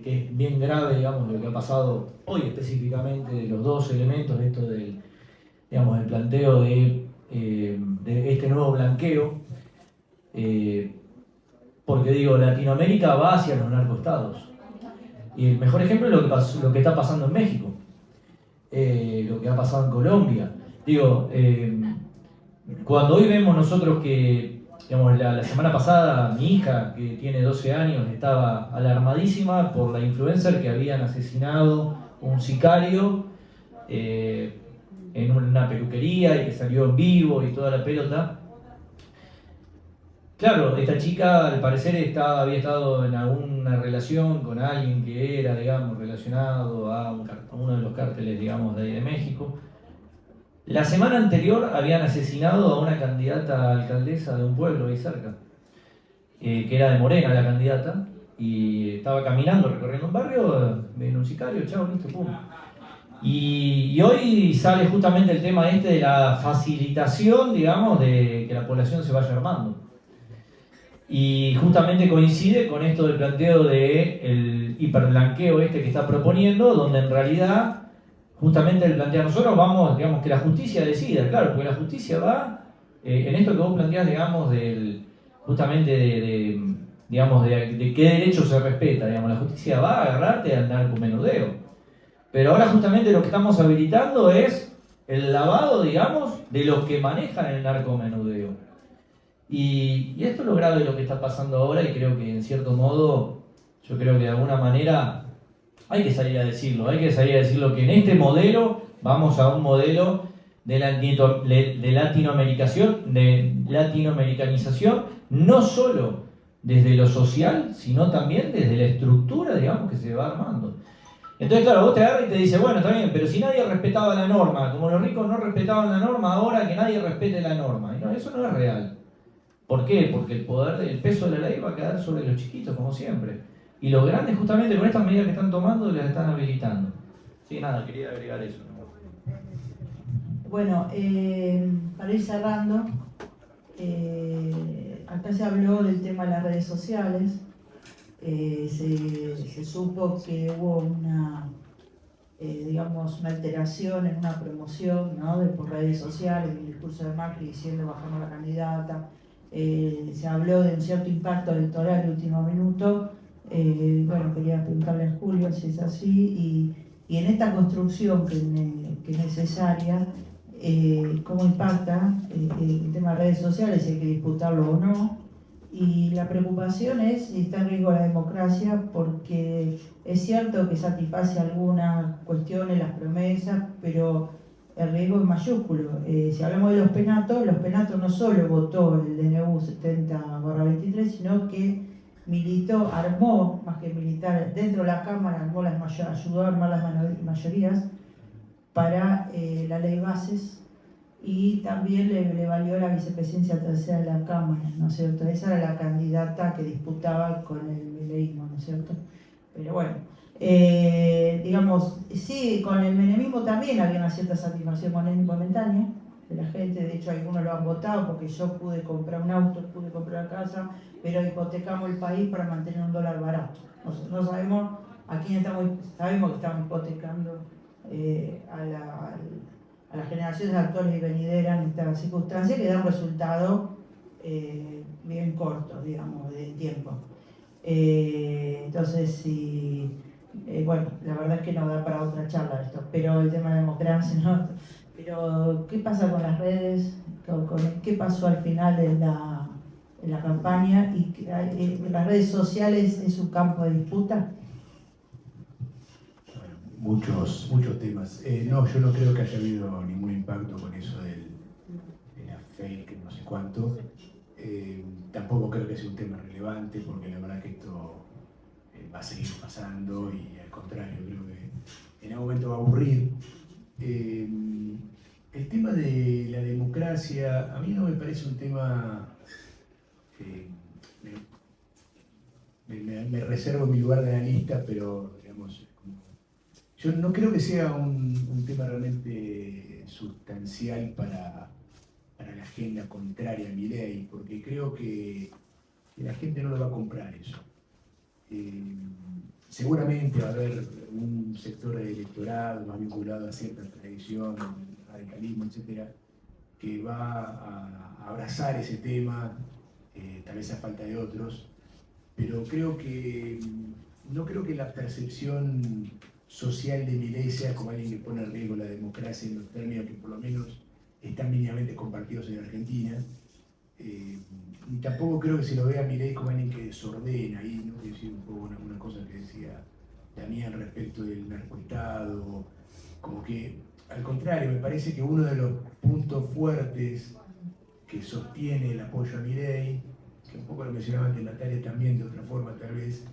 es bien grave, digamos, lo que ha pasado hoy específicamente, de los dos elementos, esto del, digamos, el planteo de este nuevo blanqueo, porque digo, Latinoamérica va hacia los narcoestados. Y el mejor ejemplo es lo que está pasando en México, lo que ha pasado en Colombia. Digo, cuando hoy vemos nosotros que, digamos, la semana pasada mi hija, que tiene 12 años, estaba alarmadísima por la influencer que habían asesinado un sicario en una peluquería y que salió en vivo y toda la pelota. Claro, esta chica al parecer había estado en alguna relación con alguien que era, digamos, relacionado a uno de los cárteles, digamos, de ahí de México. La semana anterior habían asesinado a una candidata a alcaldesa de un pueblo ahí cerca, que era de Morena la candidata, y estaba caminando, recorriendo un barrio, vino un sicario, chao, listo, pum. Y hoy sale justamente el tema este de la facilitación, digamos, de que la población se vaya armando. Y justamente coincide con esto del planteo del hiperblanqueo este que está proponiendo, donde en realidad justamente el plantea nosotros vamos, digamos, que la justicia decida, claro, porque la justicia va en esto que vos planteás, digamos, justamente digamos, de qué derecho se respeta, digamos, la justicia va a agarrarte al narcomenudeo. Pero ahora justamente lo que estamos habilitando es el lavado, digamos, de los que manejan el narcomenudeo. Y esto es lo grave de lo que está pasando ahora, y creo que en cierto modo, yo creo que de alguna manera hay que salir a decirlo, que en este modelo vamos a un modelo de latinoamericanización, no solo desde lo social, sino también desde la estructura, digamos, que se va armando. Entonces, claro, vos te agarras y te dices, bueno, está bien, pero si nadie respetaba la norma, como los ricos no respetaban la norma, ahora que nadie respete la norma. Y no, eso no es real. ¿Por qué? Porque el peso de la ley va a quedar sobre los chiquitos, como siempre. Y los grandes, justamente con estas medidas que están tomando, las están habilitando. Sí, nada, quería agregar eso. Bueno, para ir cerrando, acá se habló del tema de las redes sociales. Se supo que hubo digamos, una alteración en una promoción, ¿no?, por redes sociales, el discurso de Macri diciendo bajamos la candidata. Se habló de un cierto impacto electoral de último minuto. Bueno, quería preguntarle a Julio si es así, y en esta construcción que es necesaria, cómo impacta el tema de redes sociales, si hay que disputarlo o no. Y la preocupación es si está en riesgo la democracia, porque es cierto que satisface algunas cuestiones, las promesas, pero el riesgo es mayúsculo. Si hablamos de los penatos no solo votó el DNU 70/23, sino que militó, armó, más que militar, dentro de la Cámara, ayudó a armar las mayorías para la ley bases, y también le valió la vicepresidencia tercera de la Cámara, ¿no es cierto? Esa era la candidata que disputaba con el mileísmo, ¿no es cierto? Pero bueno, digamos, sí, con el menemismo también había una cierta satisfacción momentánea de la gente. De hecho, algunos lo han votado porque yo pude comprar un auto, pude comprar una casa, pero hipotecamos el país para mantener un dólar barato. No sabemos a quién sabemos que estamos hipotecando a las generaciones actuales y venideras en esta circunstancia, que da un resultado bien corto, digamos, de tiempo. Entonces, bueno, la verdad es que no da para otra charla esto, pero el tema de democracia, ¿no? Pero, ¿qué pasa con las redes? ¿Qué pasó al final en la campaña? ¿Y las redes sociales es un campo de disputa? Muchos temas. No, yo no creo que haya habido ningún impacto con eso de la fake, no sé cuánto. Tampoco creo que sea un tema relevante, porque la verdad que esto va a seguir pasando, y al contrario, creo que en algún momento va a aburrir. El tema de la democracia, a mí no me parece un tema... me reservo en mi lugar de analista, pero digamos... Yo no creo que sea un tema realmente sustancial para la agenda contraria a mi ley, porque creo que la gente no lo va a comprar eso. Seguramente va a haber un sector del electorado más vinculado a cierta tradición, radicalismo, etcétera, que va a abrazar ese tema, tal vez a falta de otros, pero no creo que la percepción social de Milei sea como alguien que pone en riesgo la democracia en los términos que por lo menos están mínimamente compartidos en Argentina. Y tampoco creo que se lo vea a Milei como alguien que desordena ahí, ¿no? Es decir, un poco una cosa que decía Damián respecto del narcoestado, como que, al contrario, me parece que uno de los puntos fuertes que sostiene el apoyo a Milei, que un poco lo mencionaba antes Natalia también de otra forma tal vez,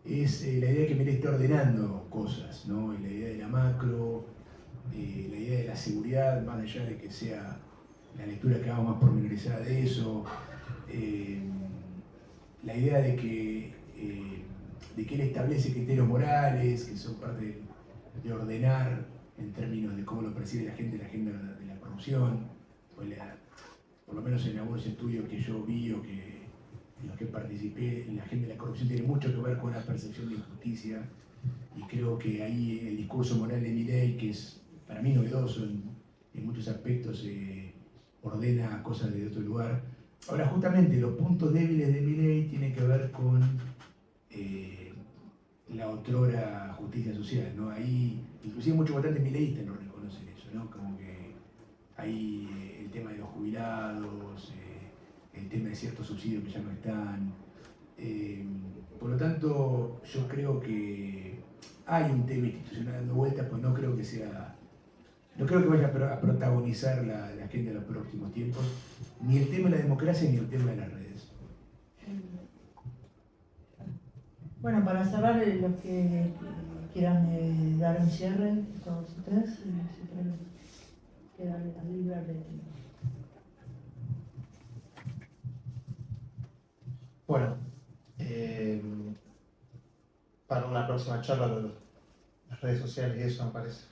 es la idea de que Milei está ordenando cosas, ¿no? La idea de la macro, la idea de la seguridad, más allá de que sea la lectura que hagamos más pormenorizada de eso, la idea de que él establece criterios morales que son parte de ordenar en términos de cómo lo percibe la gente la agenda de la corrupción, por lo menos en algunos estudios que yo vi o en los que participé, la agenda de la corrupción tiene mucho que ver con la percepción de injusticia, y creo que ahí el discurso moral de Milei, que es para mí novedoso en muchos aspectos, ordena cosas de otro lugar. Ahora, justamente los puntos débiles de Milei tienen que ver con la otrora justicia social, ¿no? Ahí, inclusive muchos votantes mileístas no reconocen eso, ¿no? Como que ahí el tema de los jubilados, el tema de ciertos subsidios que ya no están. Por lo tanto, yo creo que hay un tema institucional dando vueltas, pues no creo que vaya a protagonizar la agenda de los próximos tiempos, ni el tema de la democracia ni el tema de las redes. Bueno, para cerrar, los que quieran dar un cierre, todos ustedes, si quieren quedar libre de... Bueno, para una próxima charla de las redes sociales y eso me parece.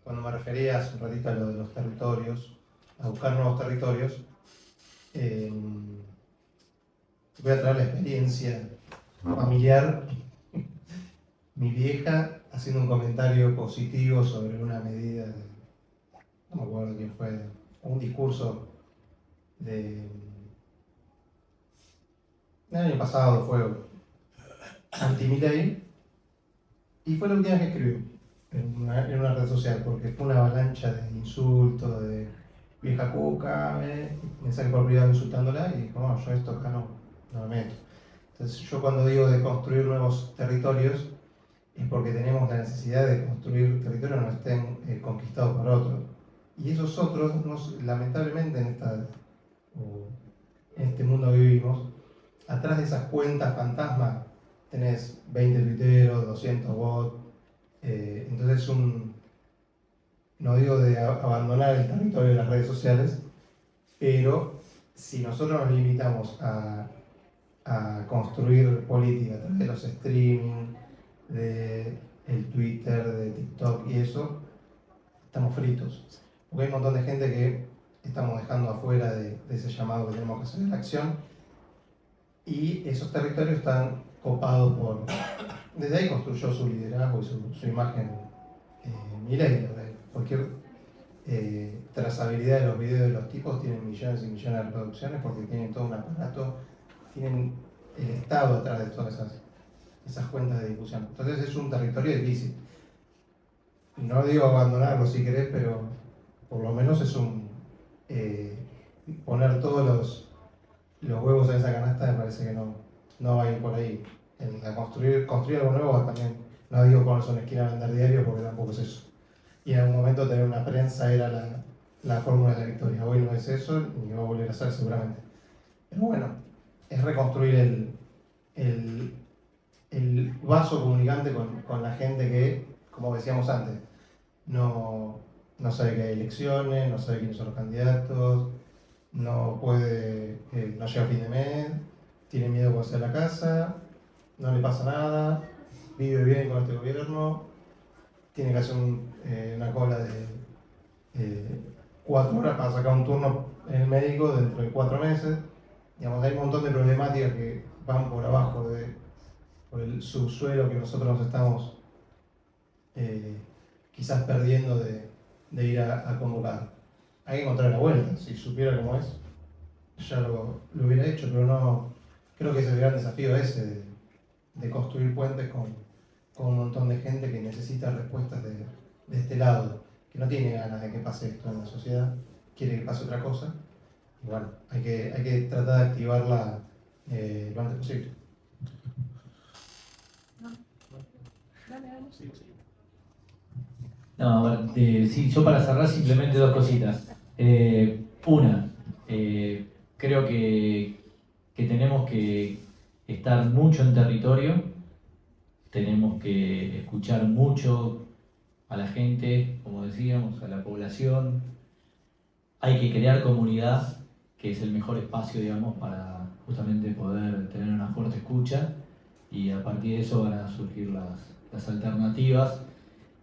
Cuando me refería hace un ratito a lo de los territorios, a buscar nuevos territorios, voy a traer la experiencia familiar. Mi vieja haciendo un comentario positivo sobre una medida, no me acuerdo quién fue, un discurso del año pasado, fue anti-Milei, y fue la última vez que escribió en una red social, porque fue una avalancha de insultos, de vieja cuca, mensaje por privado insultándola, y dijo, no, yo esto acá no me meto. Entonces yo cuando digo de construir nuevos territorios, es porque tenemos la necesidad de construir territorios que no estén conquistados por otros. Y esos otros, lamentablemente en este mundo que vivimos, atrás de esas cuentas fantasmas tenés 20 tuiteros, 200 bots. Entonces no digo de abandonar el territorio de las redes sociales, pero si nosotros nos limitamos a construir política a través de los streaming, del Twitter, de TikTok y eso, estamos fritos. Porque hay un montón de gente que estamos dejando afuera de ese llamado que tenemos que hacer en la acción, y esos territorios están copados por... Desde ahí construyó su liderazgo y su imagen Milei. Cualquier trazabilidad de los videos de los tipos tienen millones y millones de reproducciones porque tienen todo un aparato, tienen el Estado atrás de todas esas cuentas de difusión. Entonces es un territorio difícil. No digo abandonarlo si querés, pero por lo menos es poner todos los huevos en esa canasta. Me parece que no va a ir por ahí. Construir algo nuevo también, no digo ponerse una esquina a vender diario porque tampoco es eso. Y en algún momento tener una prensa era la fórmula de la victoria. Hoy no es eso, ni va a volver a ser seguramente. Pero bueno, es reconstruir el vaso comunicante con la gente que, como decíamos antes, no sabe que hay elecciones, no sabe quiénes son los candidatos, no llega a fin de mes, tiene miedo cuando sale a la casa, no le pasa nada, vive bien con este gobierno, tiene que hacer una cola de 4 horas para sacar un turno en el médico dentro de 4 meses. Digamos, hay un montón de problemáticas que van por abajo por el subsuelo que nosotros nos estamos quizás perdiendo de ir a convocar. Hay que encontrar la vuelta. Si supiera cómo es, ya lo hubiera hecho, pero no. Creo que es el gran desafío ese de construir puentes con un montón de gente que necesita respuestas de este lado, que no tiene ganas de que pase esto en la sociedad, quiere que pase otra cosa. Y bueno, hay que tratar de activarla lo antes posible. No, a ver, sí, yo para cerrar simplemente dos cositas. Una, creo que tenemos que estar mucho en territorio, tenemos que escuchar mucho a la gente, como decíamos, a la población. Hay que crear comunidad, que es el mejor espacio, digamos, para justamente poder tener una fuerte escucha, y a partir de eso van a surgir las alternativas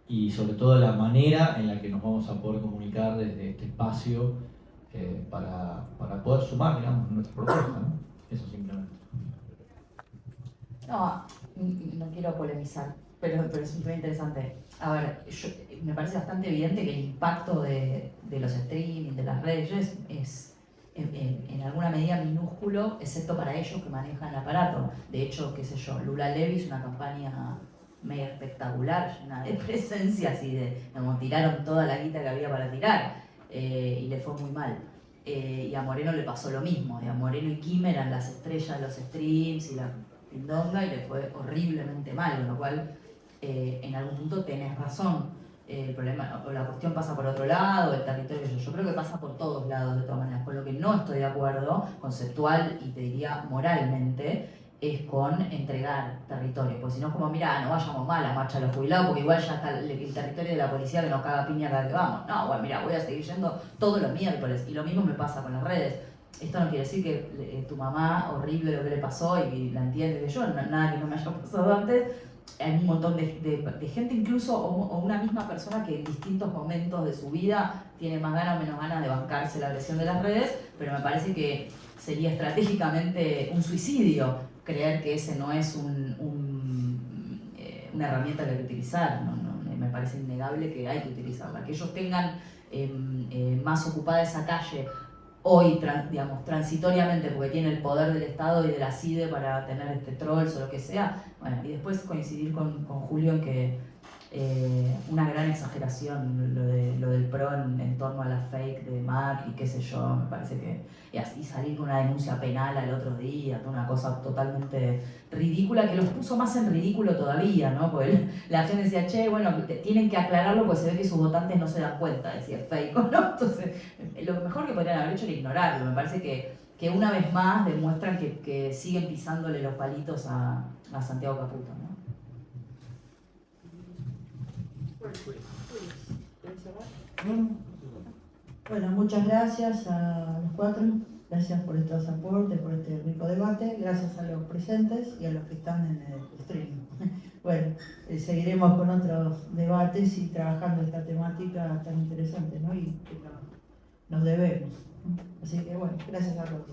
y sobre todo la manera en la que nos vamos a poder comunicar desde este espacio para poder sumar, digamos, nuestra propuesta, ¿no? Eso simplemente. No quiero polemizar, pero es muy interesante. A ver, me parece bastante evidente que el impacto de los streaming, de las redes, es en alguna medida minúsculo, excepto para ellos que manejan el aparato. De hecho, qué sé yo, Lula Levy hizo una campaña mega espectacular, llena de presencias y como tiraron toda la guita que había para tirar, y le fue muy mal. Y a Moreno le pasó lo mismo. A Moreno y Kim eran las estrellas de los streams y la pindonga, y le fue horriblemente mal, con lo cual en algún punto tenés razón. El problema o la cuestión pasa por otro lado, el territorio, yo creo que pasa por todos lados de todas maneras. Con lo que no estoy de acuerdo, conceptual y te diría moralmente, es con entregar territorio, porque si no es como, mira, no vayamos mal a la marcha de los jubilados, porque igual ya está el territorio de la policía que nos caga piña cada vez que vamos. No, bueno, mira, voy a seguir yendo todos los miércoles, y lo mismo me pasa con las redes. Esto no quiere decir que tu mamá, horrible lo que le pasó, y la entiende que yo, nada que no me haya pasado antes. Hay un montón de gente, incluso, o una misma persona que en distintos momentos de su vida tiene más ganas o menos ganas de bancarse la agresión de las redes, pero me parece que sería estratégicamente un suicidio creer que ese no es una herramienta que hay que utilizar. Me parece innegable que hay que utilizarla. Que ellos tengan más ocupada esa calle hoy, digamos, transitoriamente, porque tiene el poder del Estado y de la CIDE para tener trolls o lo que sea. Bueno, y después coincidir con Julio en que una gran exageración lo del PRO en torno a la fake de Macri, qué sé yo, me parece que... Y salir con una denuncia penal al otro día, una cosa totalmente ridícula, que los puso más en ridículo todavía, ¿no? Porque la gente decía, che, bueno, tienen que aclararlo porque se ve que sus votantes no se dan cuenta, decía fake, ¿no? Entonces, lo mejor que podrían haber hecho era ignorarlo. Me parece que una vez más demuestran que siguen pisándole los palitos a Santiago Caputo, ¿no? Bueno, muchas gracias a los cuatro, gracias por estos aportes, por este rico debate, gracias a los presentes y a los que están en el streaming. Bueno, seguiremos con otros debates y trabajando esta temática tan interesante, ¿no? Y que nos debemos. Así que bueno, gracias a todos.